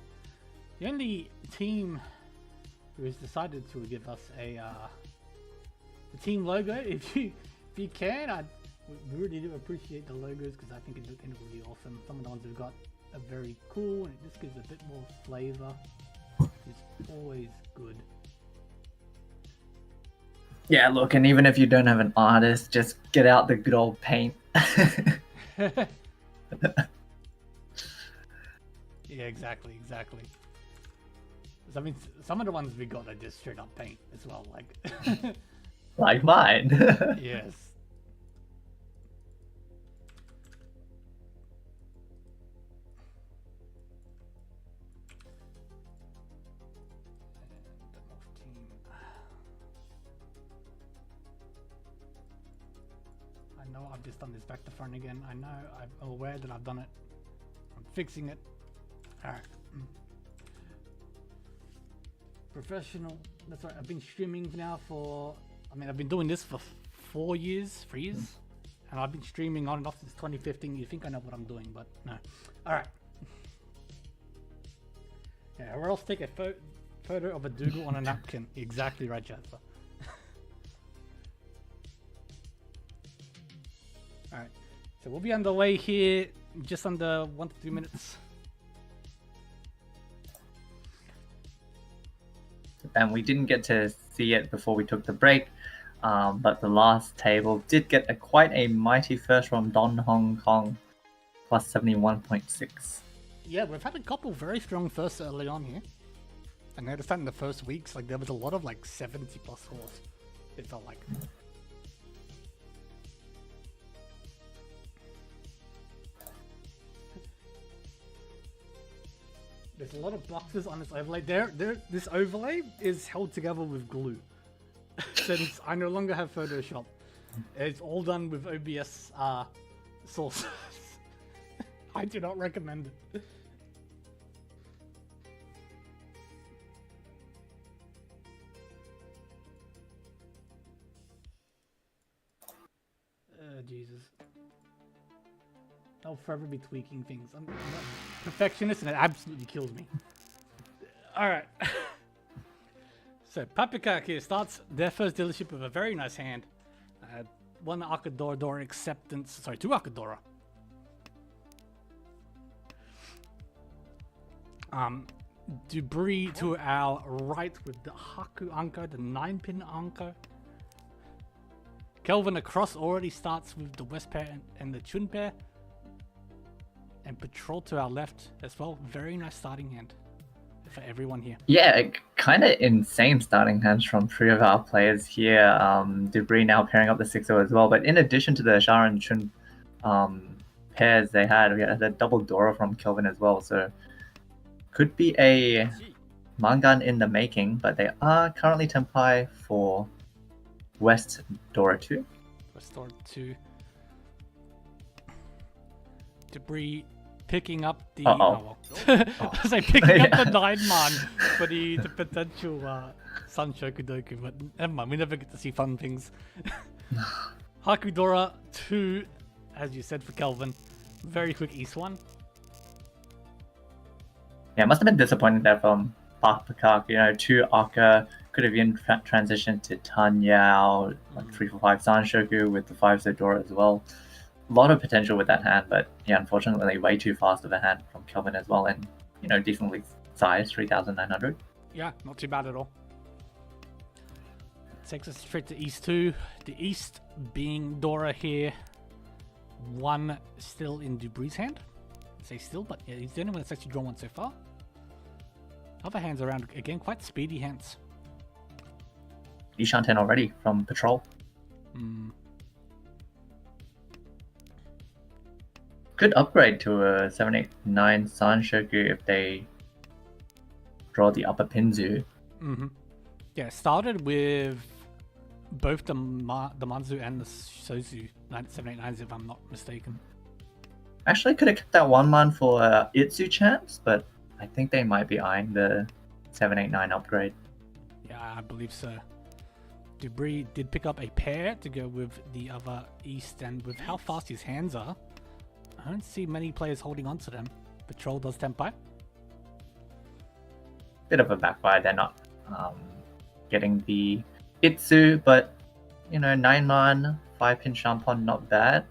The only team who has decided to give us a the team logo, if you can, we really do appreciate the logos because I think it looked really awesome. Some of the ones we've got are very cool and it just gives a bit more flavor, which is always good. Yeah, look, and even if you don't have an artist, just get out the good old paint. Yeah, exactly. I mean, some of the ones we got are just straight up paint as well, like Like mine. yes. I know I've just done this back to front again. I know, I'm aware that I've done it. I'm fixing it. Alright. Professional. That's right. I've been streaming now for, I've been doing this for 3 years. And I've been streaming on and off since 2015. You think I know what I'm doing, but no. Alright. Yeah, or else take a photo of a doodle on a napkin. Exactly right, Jasper. Alright, so we'll be underway here in just under 1 to 2 minutes. And we didn't get to see it before we took the break, but the last table did get quite a mighty first from Don Hong Kong, plus 71.6. Yeah, we've had a couple very strong firsts early on here. I noticed that in the first weeks, like there was a lot of like 70 plus scores, it felt like. There's a lot of boxes on this overlay. This overlay is held together with glue. Since I no longer have Photoshop. It's all done with OBS sources. I do not recommend it. Jesus. I'll forever be tweaking things. I'm a perfectionist and it absolutely kills me. Alright. So, Papikak here starts their first dealership with a very nice hand. One Akadora acceptance. Sorry, 2 Akadora. Debris to our right with the Haku Anko, the 9-pin Anko. Kelvin across already starts with the West pair and the Chun pair. And Patrol to our left as well. Very nice starting hand for everyone here. Yeah, kind of insane starting hands from 3 of our players here. Debris now pairing up the 6-0 as well. But in addition to the Shara and Chun pairs we had a double Dora from Kelvin as well. So could be a Mangan in the making, but they are currently Tenpai for West Dora 2. West Dora 2. Debris picking up the picking up the 9-man for the potential Sun Shokudoku, but never mind, we never get to see fun things. Hakudora 2, as you said, for Kelvin. Very quick East 1. Yeah, it must have been disappointing there from Park Pakak. 2 Aka could have even transitioned to Tanyao, like 3 for 5 Sanshoku with the 5 Zedora as well. a lot of potential with that hand, but yeah, unfortunately, way too fast of a hand from Kelvin as well, and decently sized, 3,900. Yeah, not too bad at all. Takes us straight to East 2. The East being Dora here. One still in Dubri's hand. I say still, but yeah, he's the only one that's actually drawn one so far. Other hands around, again, quite speedy hands. Ishan 10 already from Patrol. Good upgrade to a 789 Sanshoku if they draw the upper Pinzu. Yeah, started with both the Manzu and the Sozu 789s, if I'm not mistaken. Actually, could have kept that 1-man for Itsu chance, but I think they might be eyeing the 789 upgrade. Yeah, I believe so. Dubri did pick up a pair to go with the other East, and with how fast his hands are, I don't see many players holding on to them. Patrol does Tempai. Bit of a backfire, they're not getting the Itsu, but 9-man, 5-pin Shampon, not bad.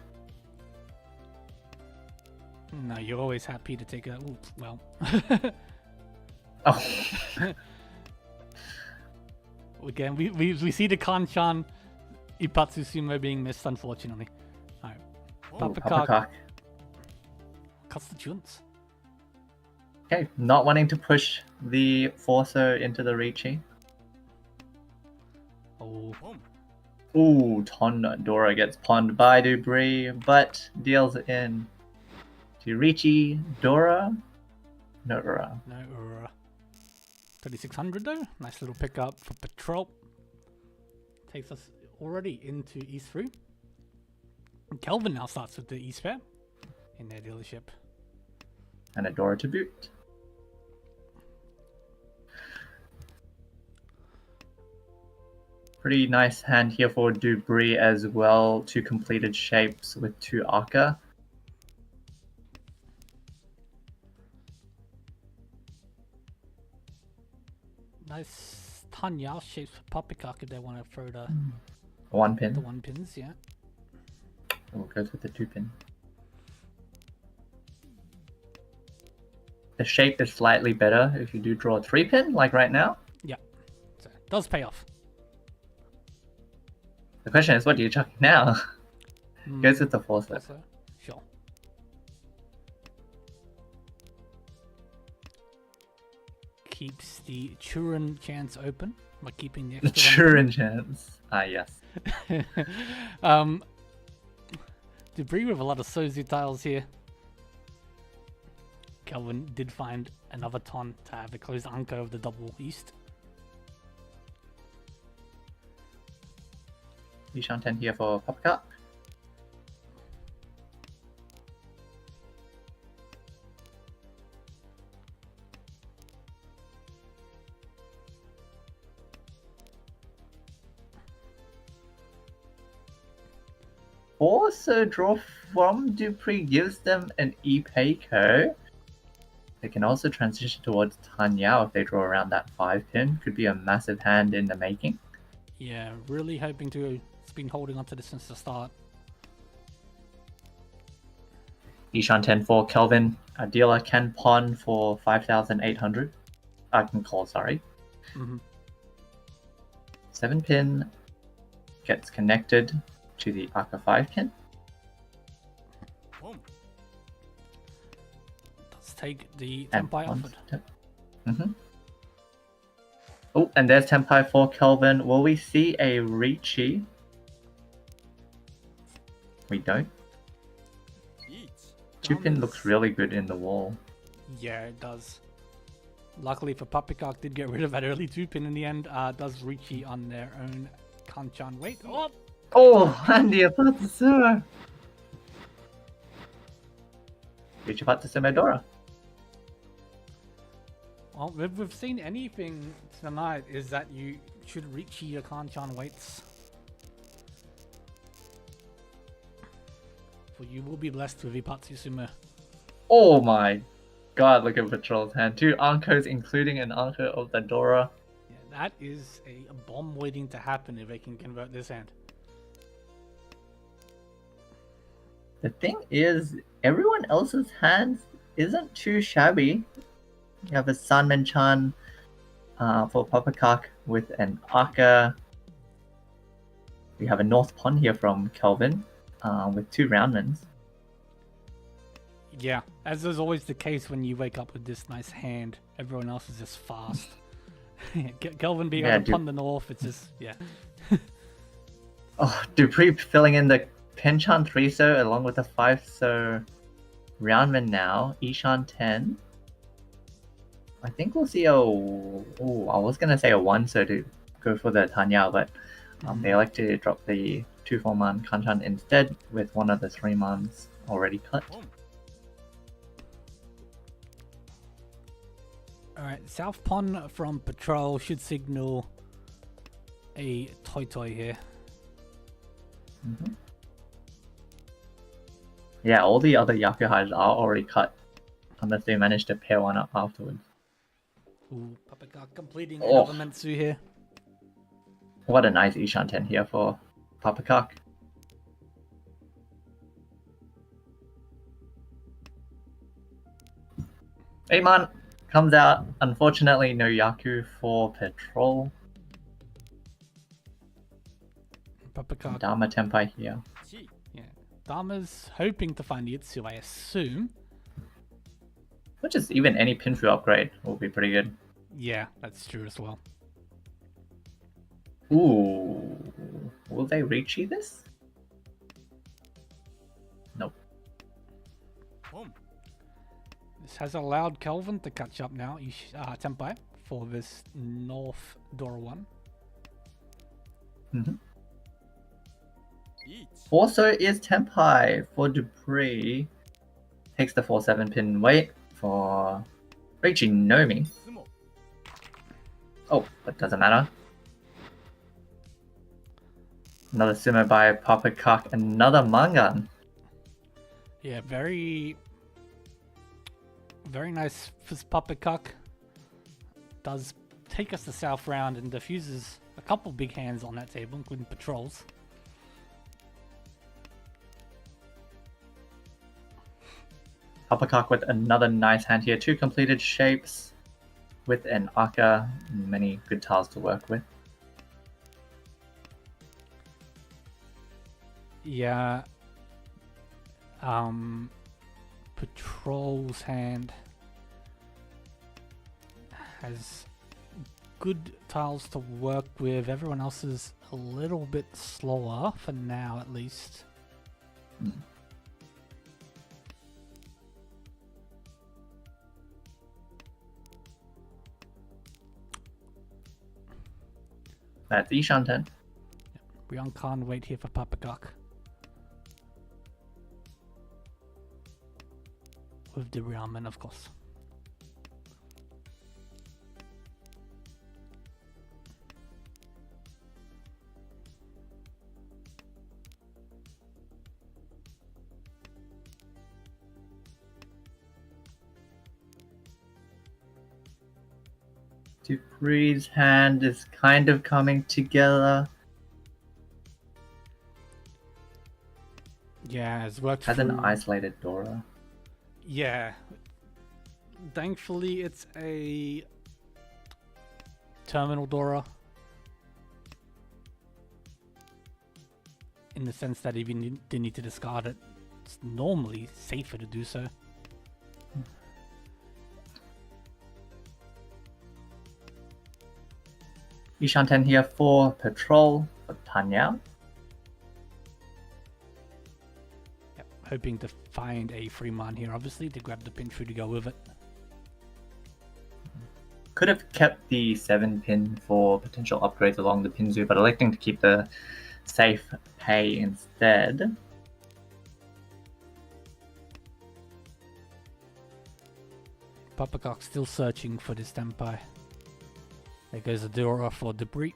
No, you're always happy to take a... Ooh, well... Oh. Again, we see the Kanchan Ipatsu Sumo being missed, unfortunately. Alright. Papacock. Cuts the tunes. Okay, not wanting to push the Forcer into the Riichi. Oh. Ooh, Dora gets pawned by Dubri, but deals in to Riichi. Dora? No, Ura. No, Ura. 3,600 though. Nice little pickup for Patrol. Takes us already into East 3. And Kelvin now starts with the East pair in their dealership. And a Dora to boot. Pretty nice hand here for Dubri as well. 2 completed shapes with 2 Aka. Nice Tanya shapes for Poppycock if they want to throw the 1-pin. the 1-pins, yeah. Oh, goes with the 2-pin. The shape is slightly better if you do draw a 3-pin, like right now. Yeah, so it does pay off. The question is, what do you chuck now? Goes with the Forcer. Also, sure. Keeps the Churin chance open by keeping the The extra Churin chance. Ah, yes. Debris with a lot of Sozu tiles here. Kelvin did find another ton to have a closed anchor of the double east. Ishan 10 here for Papacock. Also, draw from Dupree gives them an Ipeiko. They can also transition towards Tanya if they draw around that 5-pin. Could be a massive hand in the making. Yeah, really hoping to. It's been holding on to this since the start. Ishan 10 for Kelvin. A dealer can pawn for 5,800. I can call, sorry. 7-pin gets connected to the Aka 5-pin. Let's take the Tempai offered. Oh, and there's Tempai for Kelvin. Will we see a Riichi? We don't. 2-pin looks really good in the wall. Yeah, it does. Luckily for Poppycock, did get rid of that early 2-pin in the end. Does Riichi on their own Kanchan wait? Oh, Andy Apatsuma! Riichi Apatsuma Dora. Well, if we've seen anything tonight, is that you should Riichi your Kanchan waits. For you will be blessed with Ipatsusumu. Oh my god, look at Patrol's hand. 2 Ankos, including an Anko of the Dora. Yeah, that is a bomb waiting to happen if they can convert this hand. The thing is, everyone else's hands isn't too shabby. You have a Sanmen-chan for Poppycock with an Aka. We have a North Pond here from Kelvin with 2 Roundmans. Yeah, as is always the case when you wake up with this nice hand, everyone else is just fast. Kelvin being able to pun the North, it's just, yeah. Oh, Dupree filling in the Penchan 3-so along with a 5-so Roundman now. Ishan 10. I think we'll see a... Oh, I was going to say a 1-so to go for the Tanya, but they like to drop the 2-4-man Hanchan instead with one of the 3-mans already cut. Alright, South Pond from Patrol should signal a Toy here. Mm-hmm. Yeah, all the other Yakuhas are already cut, unless they manage to pair one up afterwards. Ooh, Poppycock completing another Mentsu here. What a nice Ishan 10 here for Poppycock. Eiman comes out. Unfortunately, no Yaku for Patrol. Poppycock. Dharma Tenpai here. Yeah, Dharma's hoping to find Yitsu, I assume. Which is even any Pinfu upgrade will be pretty good. Yeah, that's true as well. Ooh, will they Riichi this? Nope. This has allowed Kelvin to catch up now, Tenpai, for this North Door 1. Mm-hmm. Also is Tenpai for Dupree. Takes the 4-7 pin weight for Riichi Nomi. Oh, but doesn't matter. Another sumo by Poppycock, another Mangan. Yeah, very nice for Poppycock. Does take us to South Round and diffuses a couple big hands on that table, including Patrols. Poppycock with another nice hand here. 2 completed shapes with an Aka. Many good tiles to work with. Yeah. Patrol's hand has good tiles to work with. Everyone else is a little bit slower, for now at least. That's Ishan 10. Rion can't wait here for Poppycock. With the ramen, of course. Dupree's hand is kind of coming together. Yeah, it's worked. Has an isolated Dora. Yeah. Thankfully, it's a terminal Dora. In the sense that if you didn't need to discard it, it's normally safer to do so. Ishan 10 here for Patrol for Tanya. Yep, hoping to find a free man here, obviously, to grab the Pinfu to go with it. Could have kept the 7 pin for potential upgrades along the Pinzu, but electing to keep the safe pay instead. Poppycock still searching for this Tenpai. There goes the Dora for Debris.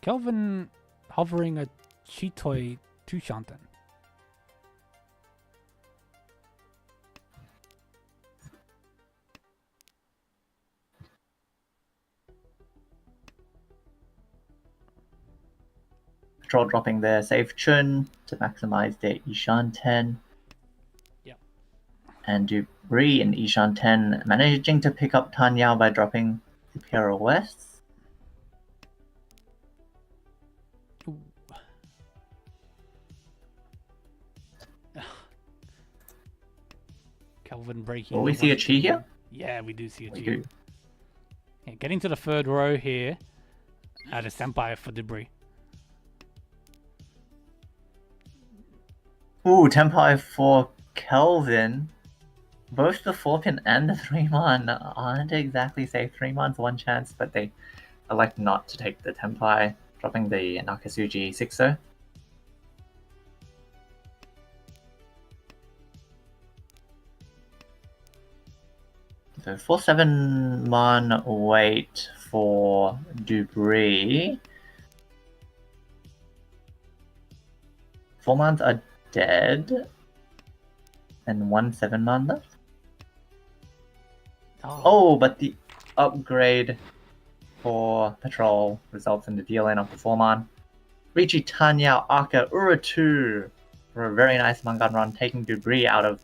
Kelvin hovering a Chitoi to Shantan. Patrol dropping their Safe Chun to maximize their Ishan 10. Yep. And Dubri and Ishan 10 managing to pick up Tan Yao by dropping the Pirouettes. Ooh. Kelvin breaking. Will we see a Chi here? Yeah, we do see a We Chi. do. Yeah, getting to the third row here at a Senpai for Debris. Ooh, Tempai for Kelvin. Both the 4-pin and the 3-man aren't exactly safe. 3-man's one chance, but they elect not to take the Tempai, dropping the Nakasuji 6-0. So 4-7-man wait for Dubris. 4-mans are dead. And 1 7-man left. Oh, but the upgrade for Patrol results in the DLN of the 4-man. Riichi, Tanya, Aka, Uratu for a very nice Mangan run, taking Dubris out of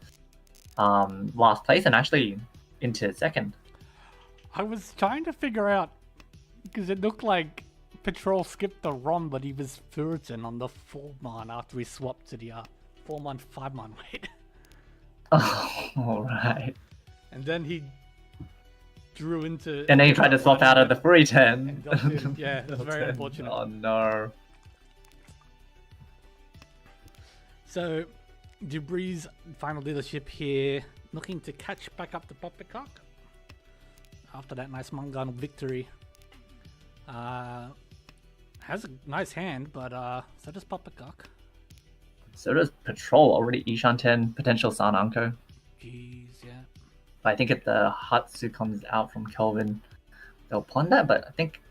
last place and actually into second. I was trying to figure out because it looked like Patrol skipped the run, but he was third on the 4-man after he swapped to the 4-man, 5-man wait. Oh, alright. And then he drew into. And then he tried to swap out of the 310. Yeah, that's very unfortunate. Oh no. So, Dubris' final leadership here, looking to catch back up to Poppycock after that nice Mangan victory. Has a nice hand, but so does Poppycock. So does Patrol, already Ishan 10, potential Sananko. Jeez, yeah. But I think if the Hatsu comes out from Kelvin, they'll pawn that, but I think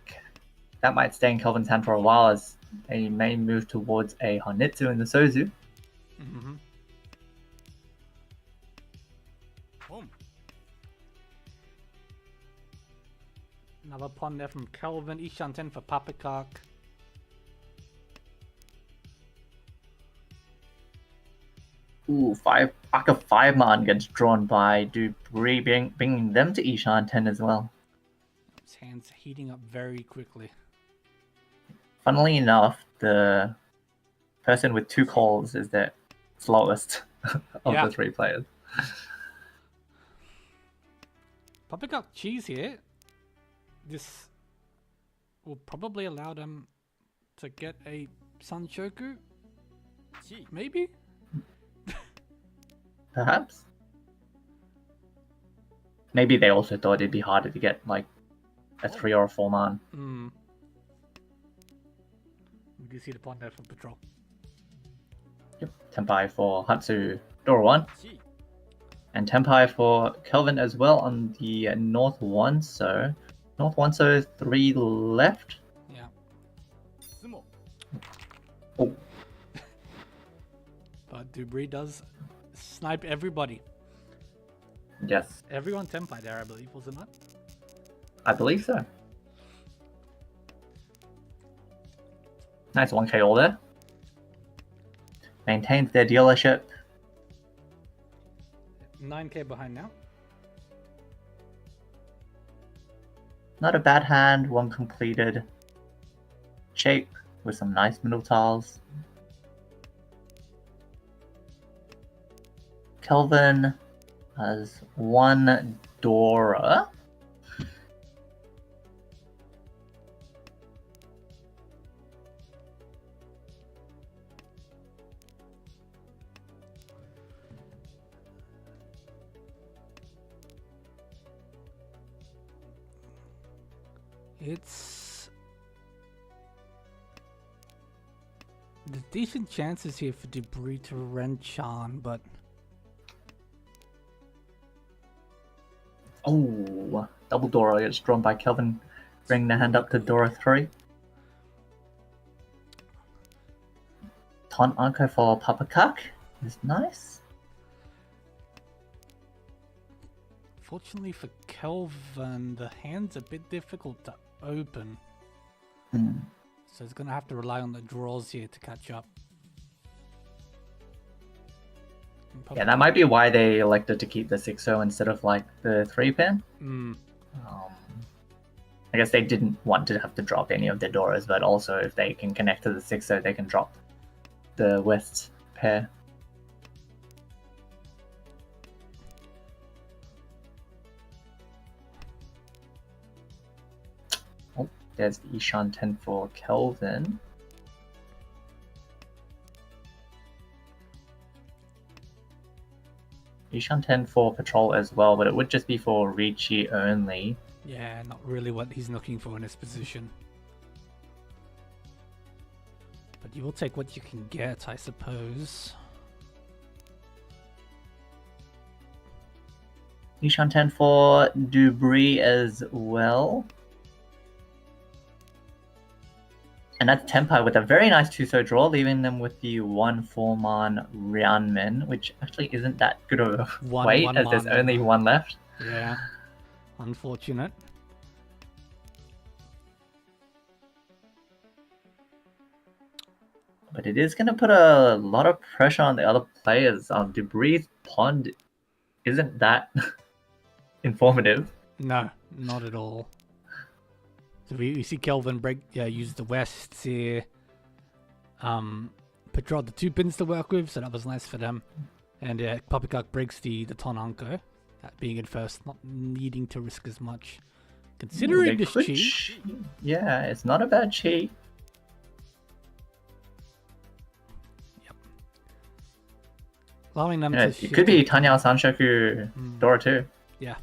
that might stay in Kelvin's hand for a while as they may move towards a Honitsu in the Sozu. Mm-hmm. Boom. Another pawn there from Kelvin. Ishan 10 for Poppycock. Ooh, Aka 5-man gets drawn by Dubris, bringing them to Ishan 10 as well. His hand's heating up very quickly. Funnily enough, the person with 2 calls is the slowest of the 3 players. Poppycock cheese here. This will probably allow them to get a Sanshoku. Maybe? Perhaps. Maybe they also thought it'd be harder to get like a 3 or a 4-man. We do see the pawn there from Patrol. Yep. Tempai for Hatsu, Dora 1. And Tempai for Kelvin as well on the North 1, so North 1, so 3 left. Yeah. Oh. But Dubris does snipe everybody. Yes. Everyone Tempai there, I believe, was it not? I believe so. Nice 1k all there. Maintains their dealership. 9k behind now. Not a bad hand, 1 completed. Shape with some nice middle tiles. Kelvin has 1 Dora. It's... There's decent chances here for Dubris to Renchan, but... Oh, double Dora gets drawn by Kelvin, bringing the hand up to Dora 3. Ton Anko for Poppycock is nice. Fortunately for Kelvin, the hand's a bit difficult to open. So it's going to have to rely on the draws here to catch up. Yeah, that might be why they elected to keep the 6-0 instead of like the 3-pin. I guess they didn't want to have to drop any of their Doras, but also if they can connect to the 6-0, they can drop the West pair. Oh, there's Ishan 10 for Kelvin. Ishan 10 for Patrol as well, but it would just be for Riichi only. Yeah, not really what he's looking for in this position. But you will take what you can get, I suppose. Ishan 10 for Dubris as well. And that's Tenpai with a very nice 2-so draw, leaving them with the 1-4-man Rianmin, which actually isn't that good of a weight, as there's only one left. Yeah, unfortunate. But it is going to put a lot of pressure on the other players. Dubris' pond isn't that informative. No, not at all. So we see Kelvin use the West here. Patrol the 2 pins to work with, so that was nice for them. And Poppycock breaks the Tonanko, that being in first, not needing to risk as much. Considering this cheat. Yeah, it's not a bad cheat. Yep. Allowing them to it could be Tanya Sanshoku Dora too. Yeah.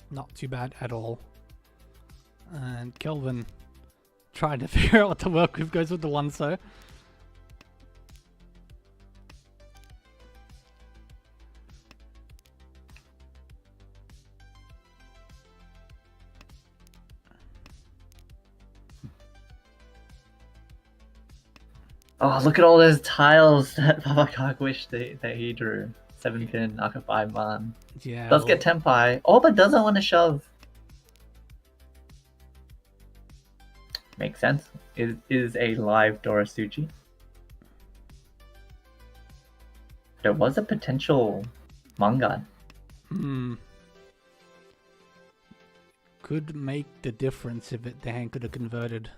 Not too bad at all. And Kelvin trying to figure out what to work with, goes with the 1-so. Oh, look at all those tiles that Poppycock wished that he drew. 7-pin, Aka 5-man. Yeah. Does get Tenpai. Oh, but doesn't want to shove. Makes sense. It is a live Dorasuchi. There was a potential manga. Could make the difference if the hand could have converted.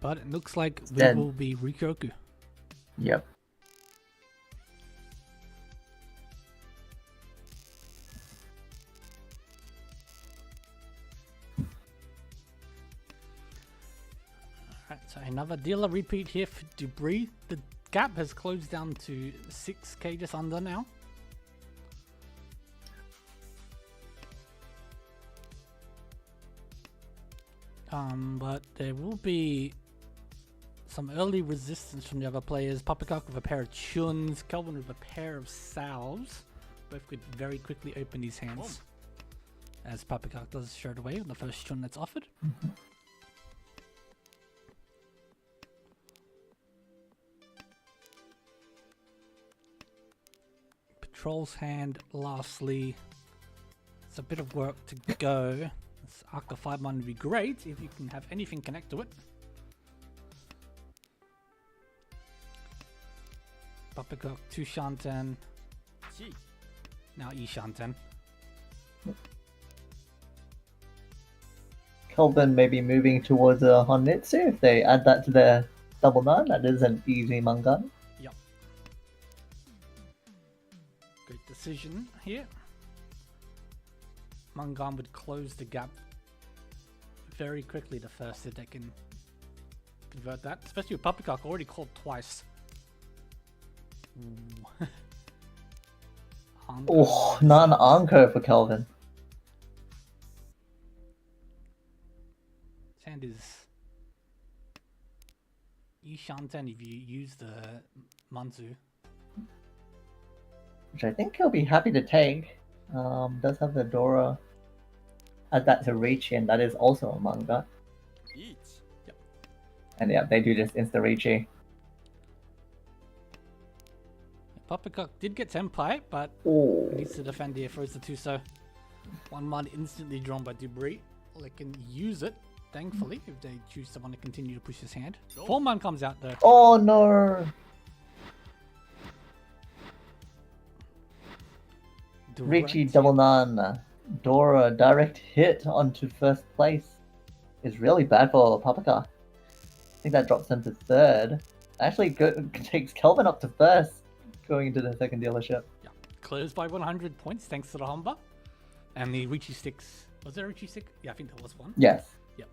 But it looks like we will be Rikoku. Yep. Alright, so another dealer repeat here for Dubris. The gap has closed down to 6k, just under now. But there will be some early resistance from the other players. Poppycock with a pair of Chuns, Kelvin with a pair of Salves. Both could very quickly open these hands. As Poppycock does straight away with the first Chun that's offered. Patrol's hand, lastly. It's a bit of work to go. This Aka 5-man would be great if you can have anything connect to it. Poppycock, 2 Shanten. Now E Shanten. Kelvin may be moving towards a Honitsu if they add that to their double nine. That is an easy manga. Yep. Great decision here. Mangan would close the gap very quickly the first hit they can convert that. Especially with Poppycock already called twice. Oh, not an encore for Kelvin. His hand is Ishanten if you use the Manzu. Which I think he'll be happy to take. Does have the Dora. Add that to Riichi, and that is also a manga. Yep. And yeah, they do just insta Riichi. Poppycock did get Senpai, but Oh. needs to defend here, throws the 2 so. 1-1 instantly drawn by Debris. They can use it, thankfully, if they choose to want to continue to push his hand. 4-man comes out though. Oh no! Riichi double none. Dora direct hit onto first place is really bad for Papaka. I think that drops them to third. Actually, takes Kelvin up to first, going into the second dealership. Yeah. Closed by 100 points thanks to the Humber. And the Riichi sticks. Was there a Riichi stick? Yeah, I think there was one. Yes. Yep.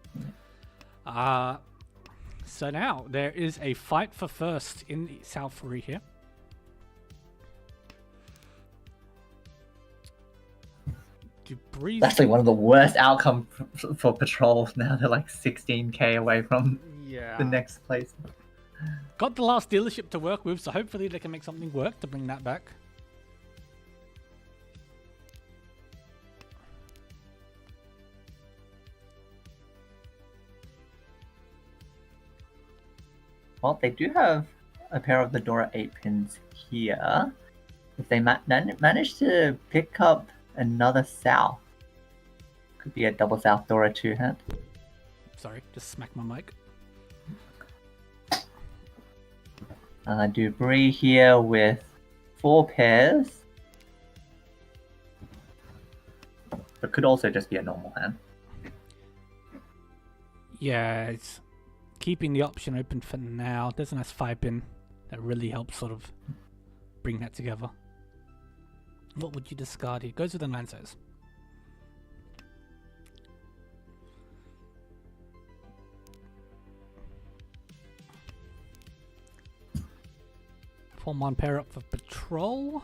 So now there is a fight for first in the South 3 here. Debris. That's actually one of the worst outcomes for Patrol. Now they're like 16k away from the next place. Got the last dealership to work with, so hopefully they can make something work to bring that back. Well, they do have a pair of the Dora 8 pins here. If they manage to pick up another South, could be a double South Dora 2 hand. Sorry, just smacked my mic. Debris here with 4 pairs. But could also just be a normal hand. Yeah, it's keeping the option open for now. There's a nice 5-pin that really helps sort of bring that together. What would you discard here? Goes with the 9 size. Form 1 pair up for Patrol.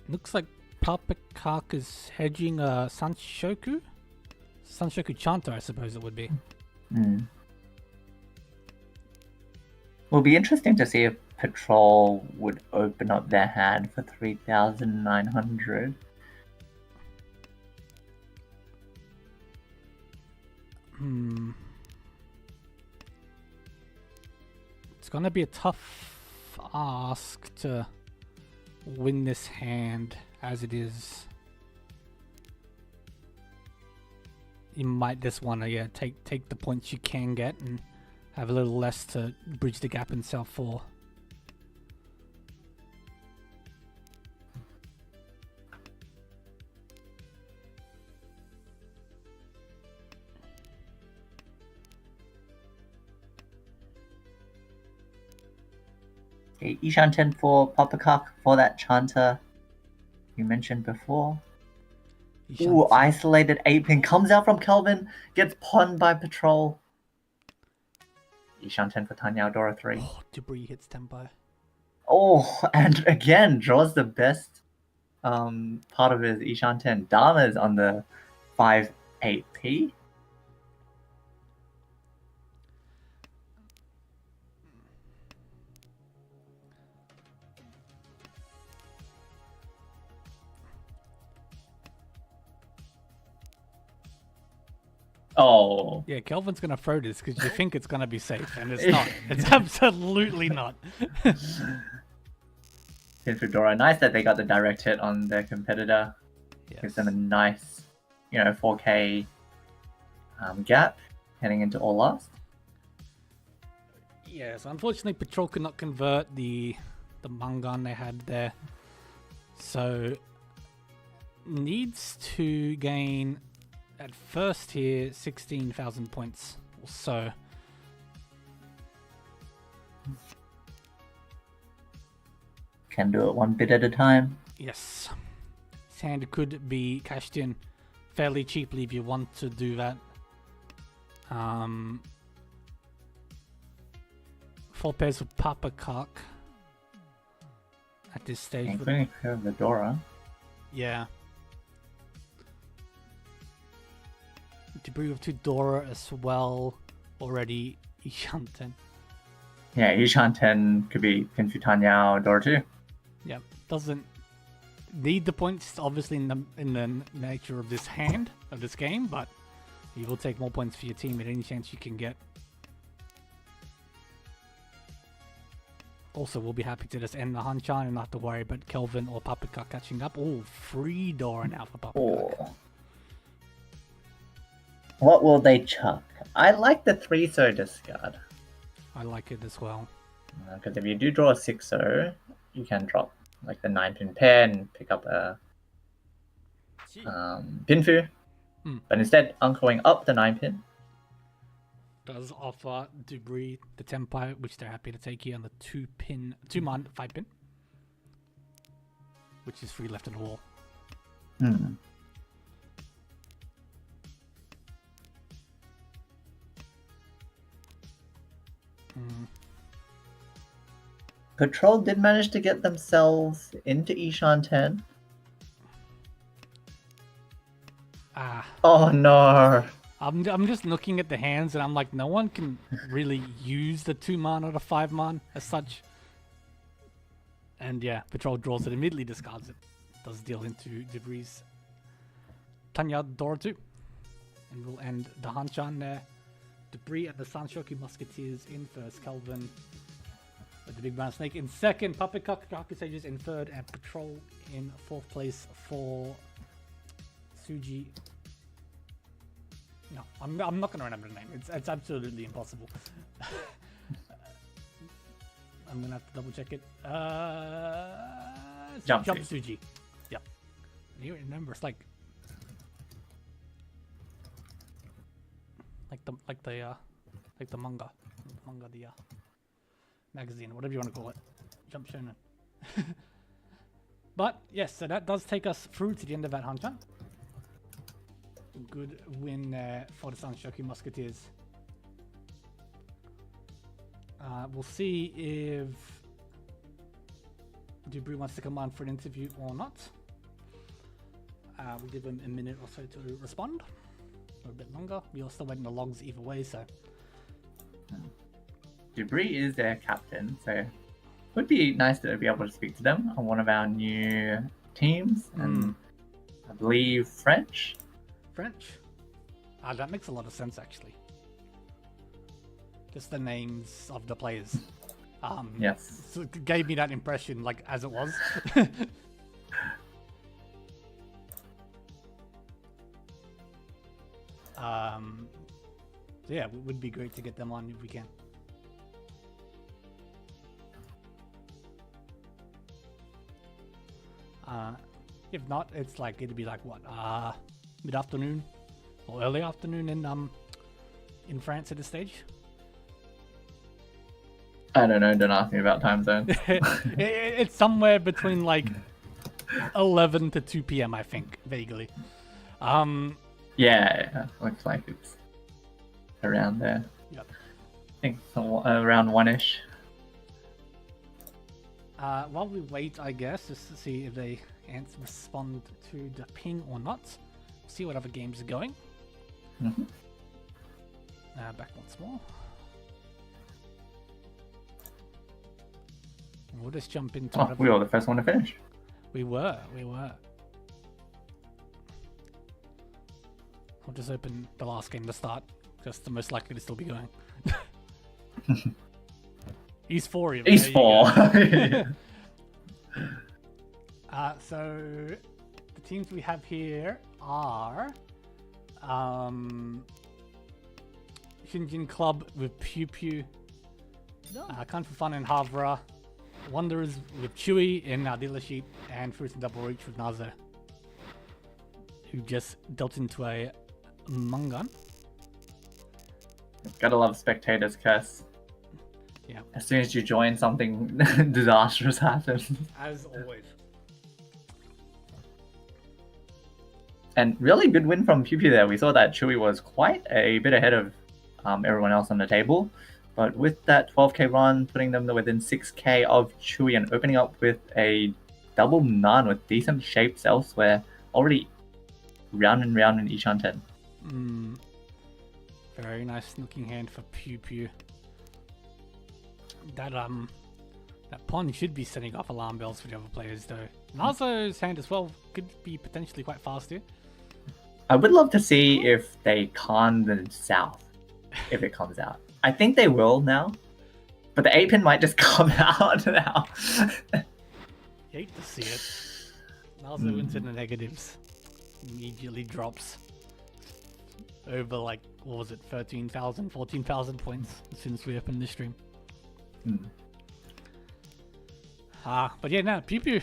Looks like Papakak is hedging Sanshoku? Sanshoku Chanter, I suppose it would be. Will be interesting to see if Patrol would open up their hand for 3,900. It's gonna be a tough ask to win this hand as it is. You might just want to take the points you can get and have a little less to bridge the gap in South 4. Okay, Ishan 10 for Papakak for that Chanter you mentioned before. Ooh, isolated 8-pin comes out from Kelvin, gets pawned by Patrol. Ishan 10 for Tanyao Dora 3. Oh, Debris hits Tempo. Oh, and again, draws the best part of his Ishan 10. Dharma's on the 5-8p. Oh. Yeah, Kelvin's going to throw this because you think it's going to be safe, and it's not. It's absolutely not. Dora, nice that they got the direct hit on their competitor. Yes. Gives them a nice, 4K gap heading into all last. Yes, unfortunately, Patrol could not convert the Mangan they had there. So, needs to gain, at first here, 16,000 points or so. Can do it one bit at a time. Yes. This hand could be cashed in fairly cheaply if you want to do that. 4 pairs of Papakak at this stage. Including a pair of the Dora. Yeah. Debris with 2 Dora as well. Already Ishanten. Yeah, Ishan 10 could be Pinfu Tanyao Dora 2. Yep. Doesn't need the points, obviously, in the nature of this hand, of this game, but you will take more points for your team at any chance you can get. Also, we'll be happy to just end the Hanchan and not have to worry about Kelvin or Paprika catching up. Oh, free door now for Paprika. Oh. What will they chuck? I like the 3-0 discard. I like it as well. Because if you do draw a 6-0, you can drop like the 9-pin pair and pick up a Pinfu. But instead, uncling up the 9-pin. Does offer Debris the Tempai, which they're happy to take here on the 2-man 5-pin, which is free left in the wall. Patrol did manage to get themselves into Ishan 10. Oh no! I'm just looking at the hands and I'm like, no one can really use the 2-man or the 5-man as such. And yeah, Patrol draws it, immediately discards it. Does deal into Debris. Tanya Dora 2. And we'll end the Hanchan there. Debris at the Sanshoku Musketeers in first. Kelvin with the Big Brown Snake in second. Poppycock Sages in third. And Patrol in fourth place for Suji. No, I'm not going to remember the name. It's absolutely impossible. I'm going to have to double check it. Jump Suji. Yep. You remember, it's like the manga, the magazine, whatever you want to call it. Jump Shonen. But yes, so that does take us through to the end of that Hanchan. Good win for the Sanshoku Musketeers. We'll see if Debris wants to come on for an interview or not. We'll give him a minute or so to respond, or a bit longer. We are still waiting the logs either way, so. Debris is their captain, so it would be nice to be able to speak to them on one of our new teams, and I believe French. That makes a lot of sense, actually. Just the names of the players. Yes. So it gave me that impression, like, as it was. So yeah, it would be great to get them on if we can. If not, it's like, it'd be like, what, mid-afternoon or early afternoon in France at this stage. I don't know, don't ask me about time zones. It's somewhere between like 11 to 2 p.m. I think, vaguely. Yeah, looks like it's around there. Yep. I think around 1-ish. While we wait, I guess, just to see if they respond to the ping or not. See what other games are going. Back once more. We'll just jump into. Oh, we were the first one to finish. We were. We'll just open the last game to start, because the most likely to still be going. East 4. East 4. So the teams we have here are Shinjin Club with Pew Pew, Kung Fu Fun and Havra, Wanderers with Chewy in our dealer sheet, and Fruits and Double Reach with Nazo, who just dealt into a Mangan. Gotta love Spectator's Curse. Yeah. As soon as you join, something disastrous happens. As always. And really good win from Pew Pew there. We saw that Chewy was quite a bit ahead of everyone else on the table. But with that 12k run, putting them within 6k of Chewy and opening up with a double none with decent shapes elsewhere, already round and round in Ishan 10. Very nice looking hand for Pew Pew. That pawn should be setting off alarm bells for the other players though. Nazo's hand as well could be potentially quite fast here. I would love to see if they con the south, if it comes out. I think they will now, But the 8-pin might just come out now. Hate to see it. Nazo into the negatives. Immediately drops over like, what was it, 13,000, 14,000 points since we opened this stream. But yeah, no, Pew Pew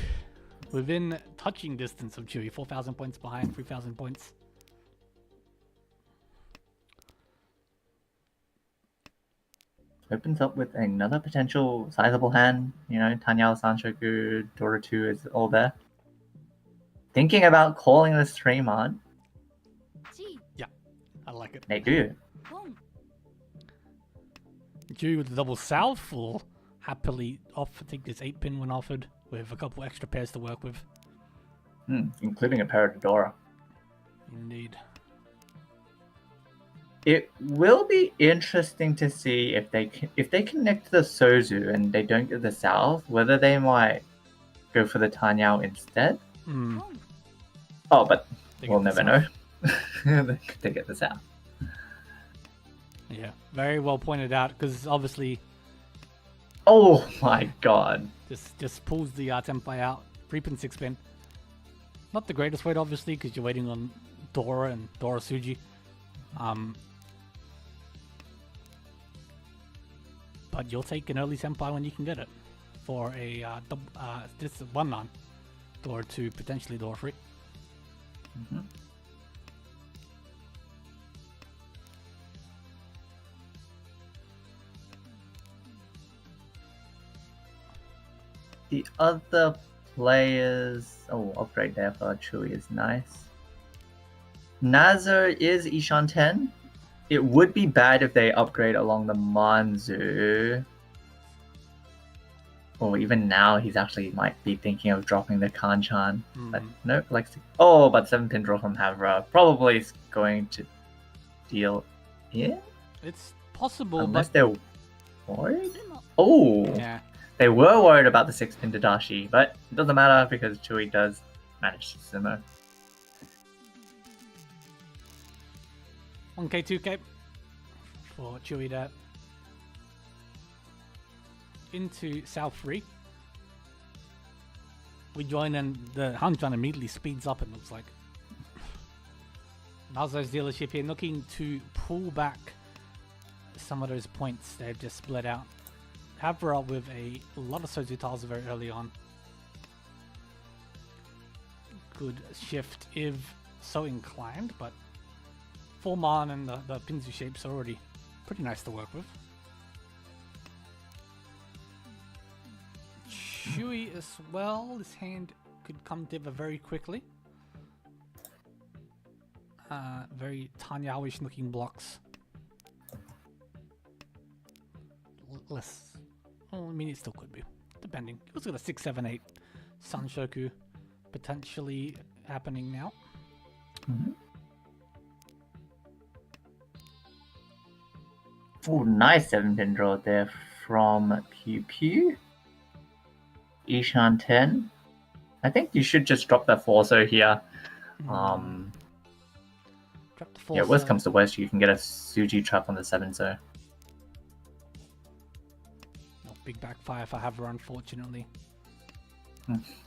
within touching distance of Chewy, 4,000 points behind, 3,000 points. Opens up with another potential sizable hand. You know, Tanyao, Sanshoku, Dora 2 is all there. Thinking about calling this 3-man. Yeah, I like it. They do. Chewy with the double south will happily take this 8-pin when offered with a couple extra pairs to work with. Including a pair of Dora. Indeed. It will be interesting to see if they connect the Sozu and they don't get the south, whether they might go for the Tanyao instead. Oh, but we'll never know. They get the south. Yeah, very well pointed out, because obviously... Oh my god. Just pulls the Tenpai out. 3-pin, 6-pin. Not the greatest weight, obviously, because you're waiting on Dora and Dora Suji. But you'll take an early Senpai when you can get it. For a this 1-man. Dora 2, potentially Dora 3. The other players... Oh, upgrade there for Chewy is nice. Nazo is Ishan 10. It would be bad if they upgrade along the Manzu. Or even now, he's actually might be thinking of dropping the Kanchan. But no, like... Oh, but 7-pin draw from Havra probably is going to deal... Yeah? It's possible, unless but... they're worried? Oh! Yeah. They were worried about the 6-pin Dadashi, but it doesn't matter because Chewy does manage to sumo. 1k, 2k for Chewy there. Into South 3. We join and the Hanchan immediately speeds up, it looks like. Nazo's dealership here looking to pull back some of those points they've just split out. Havra with a lot of Sozu tiles very early on. Good shift if so inclined, but 4-man and the Pinzu shapes are already pretty nice to work with. Chewy as well, this hand could come diva very quickly. Very Tanyao-ish looking blocks. Less. Well, I mean, it still could be, depending. He also got a 6, 7, 8 Sanshoku potentially happening now. Oh, nice 7-pin draw there from Pew Pew. Ishan 10. I think you should just drop that Forso here. Drop the Forso. Yeah, worst comes to worst, you can get a Suji trap on the 7, so... Big backfire for Havra, unfortunately.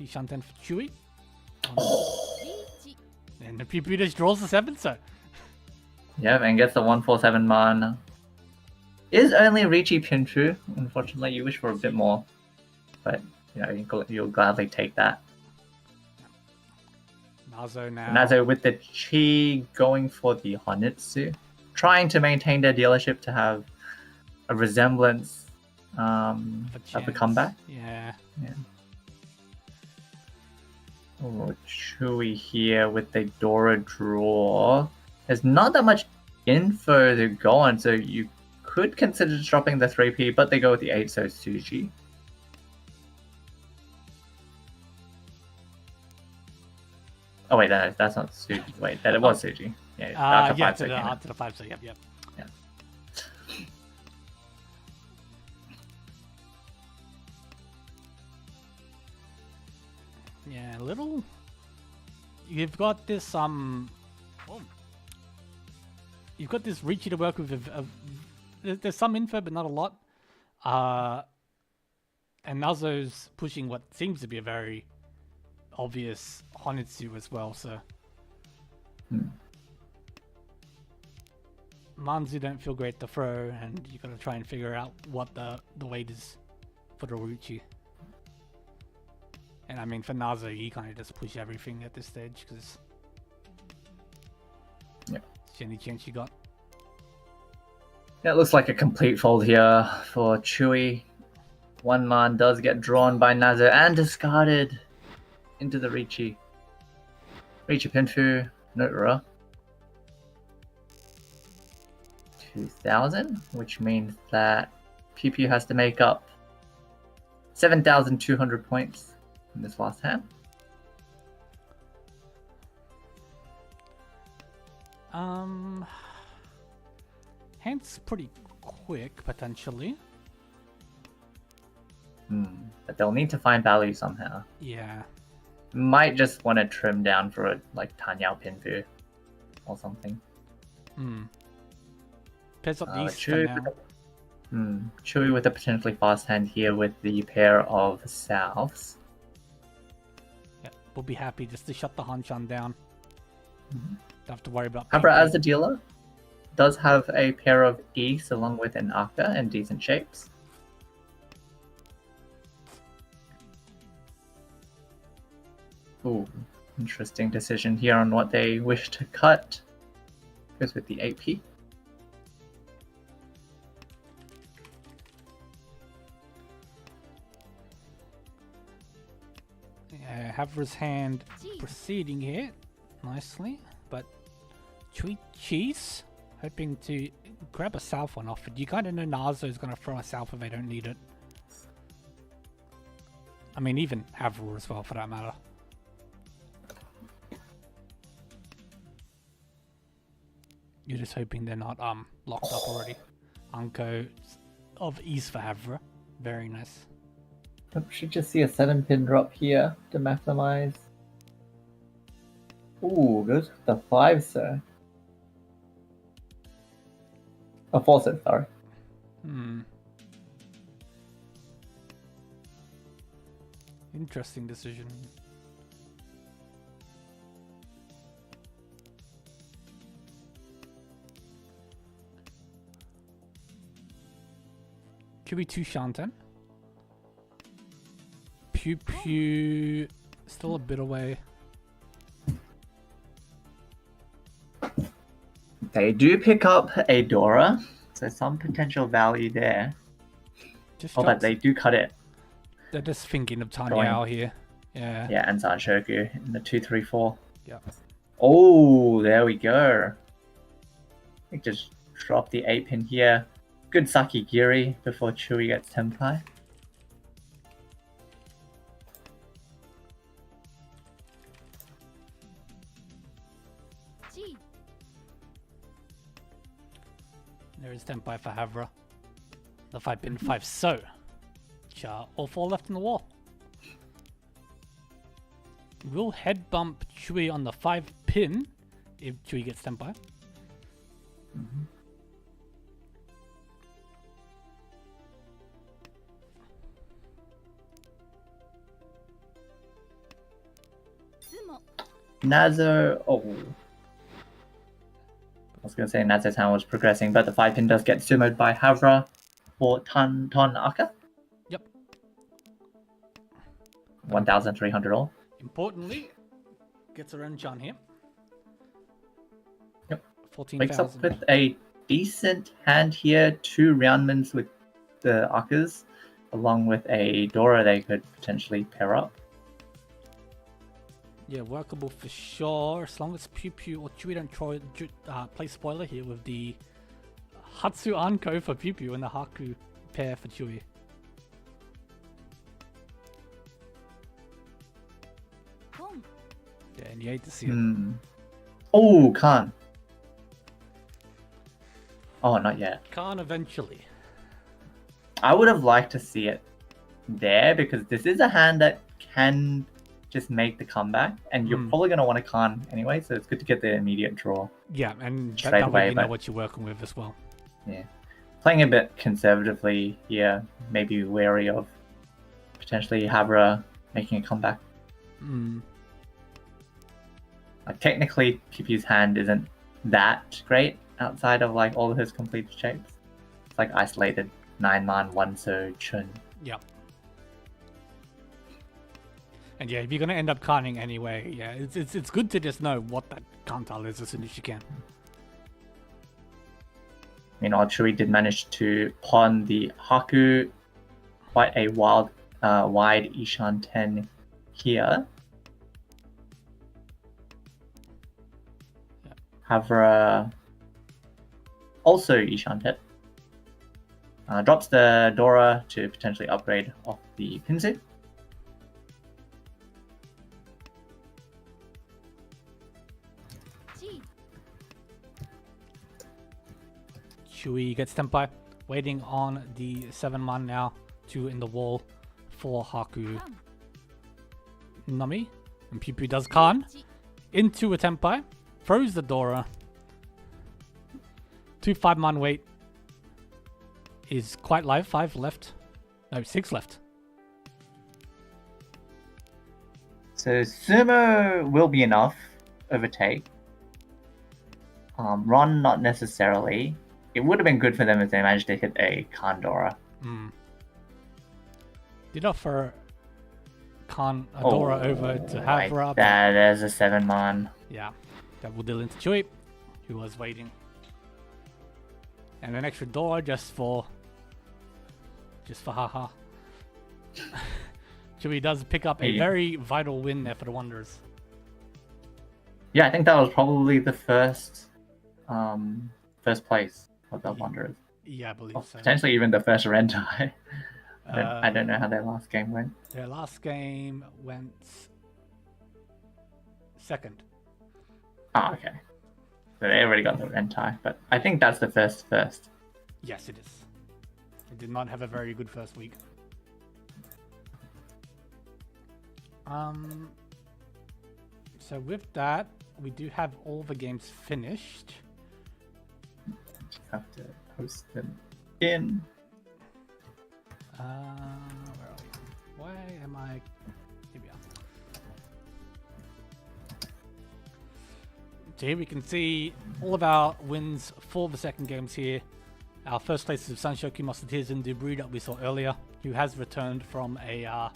Ishan 10 for Chewy. And the Pew Pew just draws the 7, so... Yeah, and gets the 147 man. Is only Riichi Pinchu. Unfortunately, you wish for a bit more. But, you know, you'll gladly take that. Nazo now. Nazo with the Chi going for the Honitsu. Trying to maintain their dealership to have a resemblance of the comeback. Yeah. Oh, Chewy here with the Dora draw. There's not that much info to go on, so you could consider just dropping the 3P, but they go with the 8, so Suji. Oh wait, that's not Suji. Wait, that it was Suji. Yeah, yeah, to the 5, so yep. Yeah, a little. You've got this You've got this Riichi to work with. There's some info, but not a lot. And Nazo's pushing what seems to be a very obvious Honitsu as well, so... Manzu don't feel great to throw, and you gotta try and figure out what the weight is for the Riichi. And I mean, for Nazo, you kind of just push everything at this stage, because... Yeah. It's the only chance you got. Yeah, it looks like a complete fold here for Chewy. One man does get drawn by Nazo and discarded into the Riichi. Riichi Pinfu, Notura. 2,000, which means that Pew Pew has to make up 7,200 points in this last hand. Hand's pretty quick, potentially. But they'll need to find value somehow. Yeah. Might just want to trim down for a like Tanyao Pinfu or something. Pairs up these for now. Chewy with a potentially fast hand here with the pair of Souths. Yeah, we'll be happy just to shut the Hanchan down. Don't have to worry about... Abra, as a dealer, does have a pair of East along with an Aka in decent shapes. Ooh, interesting decision here on what they wish to cut. Goes with the AP. Havra's hand proceeding here nicely, but Cheese hoping to grab a south one off it. You kind of know Nazo is going to throw a south if they don't need it. I mean, even Havra as well, for that matter. You're just hoping they're not locked up already. Anko of East for Havra. Very nice. Should just see a 7-pin drop here to maximize. Ooh, goes with the 5, sir. A 4, sir, sorry. Interesting decision. Could be 2 Shantan. Pew Pew still a bit away. They do pick up a Dora, so some potential value there. But they do cut it. They're just thinking of Tanyao here. Yeah. Yeah, and Zanshoku in the 2-3-4. Yeah. Oh, there we go. They just drop the 8-pin here. Good Saki Giri before Chewy gets Tenpai. There is Tenpai for Havra. The 5-pin 5 so. All 4 left in the wall. We'll head bump Chewy on the 5-pin if Chewy gets Tenpai. Nazo. Oh. I was going to say Nazo's hand was progressing, but the 5-pin does get sumoed by Havra for Ton Aka. Yep. 1,300 all. Importantly, gets a Hanchan here. Yep. 14,000. Wakes up with a decent hand here. 2 Roundmans with the Akas, along with a Dora they could potentially pair up. Yeah, workable for sure. As long as Pew Pew or Chewy don't play spoiler here with the Hatsu Anko for Pew Pew and the Haku pair for Chewy. Yeah, and you hate to see it. Oh, Khan. Oh, not yet. Khan eventually. I would have liked to see it there because this is a hand that can just make the comeback, and you're probably going to want to Khan anyway, so it's good to get the immediate draw. Yeah, and straight that way away, you know what you're working with as well. Yeah. playing a bit conservatively here, maybe wary of potentially Havra making a comeback. Like technically, PP's hand isn't that great outside of like all of his completed shapes. It's like isolated 9-man, 1-so, Chun. Yep. And yeah, if you're gonna end up canning anyway, yeah, it's good to just know what that counter is as soon as you can. Meanwhile, Chui did manage to pawn the Haku, quite a wide Ishan 10 here. Havra also Ishan 10. Drops the Dora to potentially upgrade off the Pinsu. Chui gets Tempai, waiting on the 7-man now, 2 in the wall for Haku Nami. And Piu Piu does Khan into a Tempai, throws the Dora. 2 5-man wait is quite live, 5 left. No, 6 left. So Sumo will be enough overtake. Ron, not necessarily. It would have been good for them if they managed to hit a Kandora. Did offer Dora over to Havra. There's a 7-man. Yeah, double deal into Chui, who was waiting. And an extra Dora just for haha. Chui does pick up a very vital win there for the Wanderers. Yeah, I think that was probably the first place for the Wanderers. Yeah, I believe so. Potentially even the first Rentai. I don't know how their last game went. Their last game went second. Oh, okay. So they already got the Rentai, but I think that's the first. Yes, it is. It did not have a very good first week. So with that, we do have all the games finished. Just have to post them in. Where are we? Why am I? Here we are. So here we can see all of our wins for the second games here. Our first place is Sanshoku Musketeers and Debris that we saw earlier, who has returned from a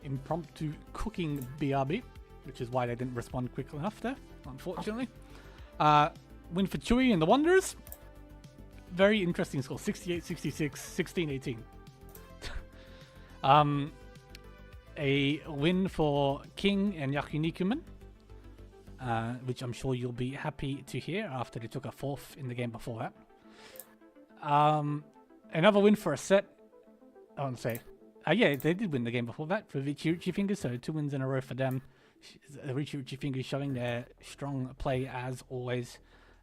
impromptu cooking BRB, which is why they didn't respond quickly enough there, unfortunately. Win for Chui and the Wanderers. Very interesting score, 68-66, 16-18. A win for King and Yakunikuman, which I'm sure you'll be happy to hear after they took a 4th in the game before that. Another win for a set. I want to say, yeah, they did win the game before that for Riichi Fingers, so 2 wins in a row for them. Riichi Fingers showing their strong play as always.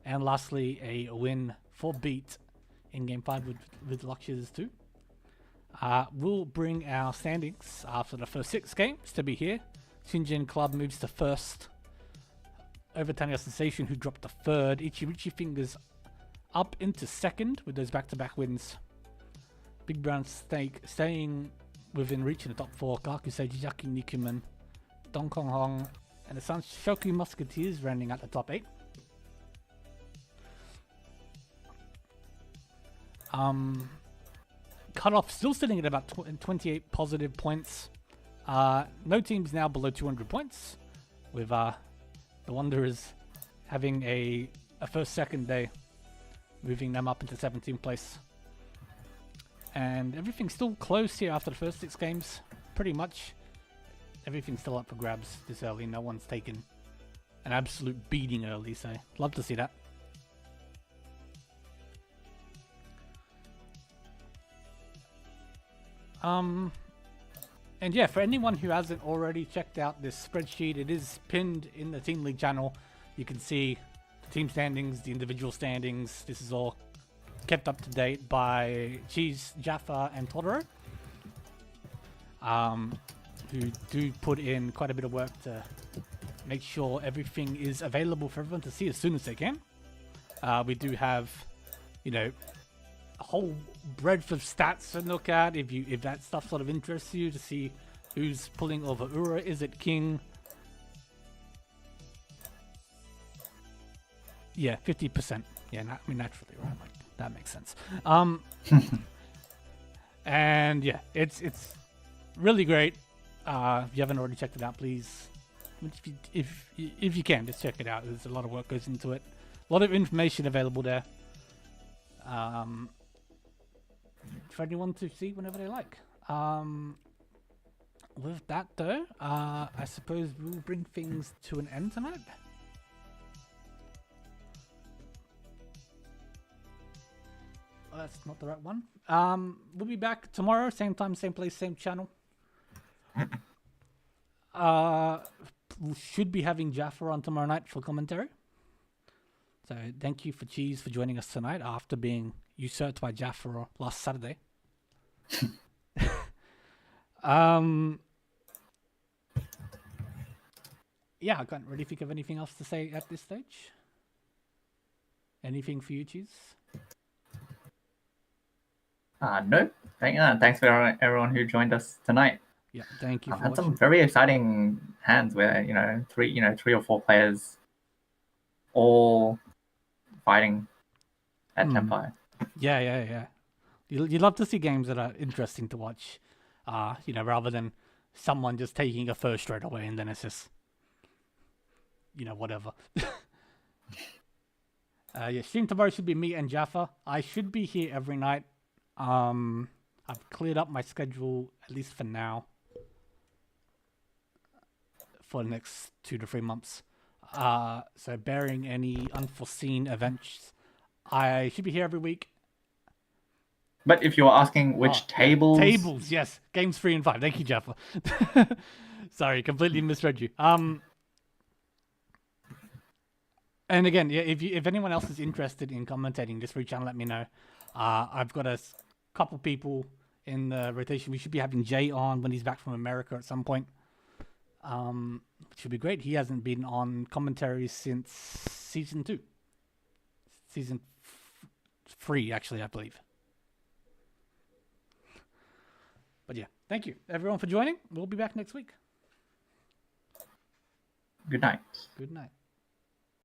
And lastly, a win for Beat in Game 5 with Luxuries too. We'll bring our standings after the first 6 games to be here. Shinjin Club moves to 1st. Over Tanya Sensation, who dropped to 3rd. Riichi Fingers up into 2nd with those back-to-back wins. Big Brown Snake staying within reach in the top 4. Gakusei, Jijaki Nikuman, Dong Kong Hong, and the Sanshoku Musketeers rounding out the top 8. Cutoff still sitting at about 28 positive points. No teams now below 200 points, with the Wanderers having a first, second day, moving them up into 17th place. And everything's still close here after the first 6 games. Pretty much everything's still up for grabs this early. No one's taken an absolute beating early, so love to see that. And yeah, for anyone who hasn't already checked out this spreadsheet, it is pinned in the Team League channel. You can see the team standings, the individual standings. This is all kept up to date by Cheese, Jaffa, and Totoro, who do put in quite a bit of work to make sure everything is available for everyone to see as soon as they can. We do have, a whole breadth of stats to look at if that stuff sort of interests you, to see who's pulling over Ura. Is it King? Yeah, 50%. Yeah, I mean, naturally, right? Like, that makes sense. And yeah, it's really great. If you haven't already checked it out, please, if you can, just check it out. There's a lot of work goes into it. A lot of information available there. For anyone to see whenever they like. With that though, I suppose we'll bring things to an end tonight. Oh, that's not the right one. We'll be back tomorrow, same time, same place, same channel. We should be having Jaffa on tomorrow night for commentary. So thank you for Cheese for joining us tonight after being usurped by Jaffa last Saturday. Yeah, I can't really think of anything else to say at this stage. Anything for you, Cheese? No. Thanks for everyone who joined us tonight. Yeah, thank you. I've had some very exciting hands where three or four players all fighting at tempo. Yeah. You love to see games that are interesting to watch. Rather than someone just taking a first straight away and then it's just, whatever. Stream tomorrow should be me and Jaffa. I should be here every night. I've cleared up my schedule, at least for now, for the next 2 to 3 months. So barring any unforeseen events, I should be here every week. But if you were asking which tables... Tables, yes. Games 3 and 5. Thank you, Jaffa. Sorry, completely misread you. And again, yeah, if anyone else is interested in commentating, just reach out and let me know. I've got a couple people in the rotation. We should be having Jay on when he's back from America at some point. Which would be great. He hasn't been on commentary since season 2. Season 3, actually, I believe. But yeah, thank you everyone for joining. We'll be back next week. Good night. Good night.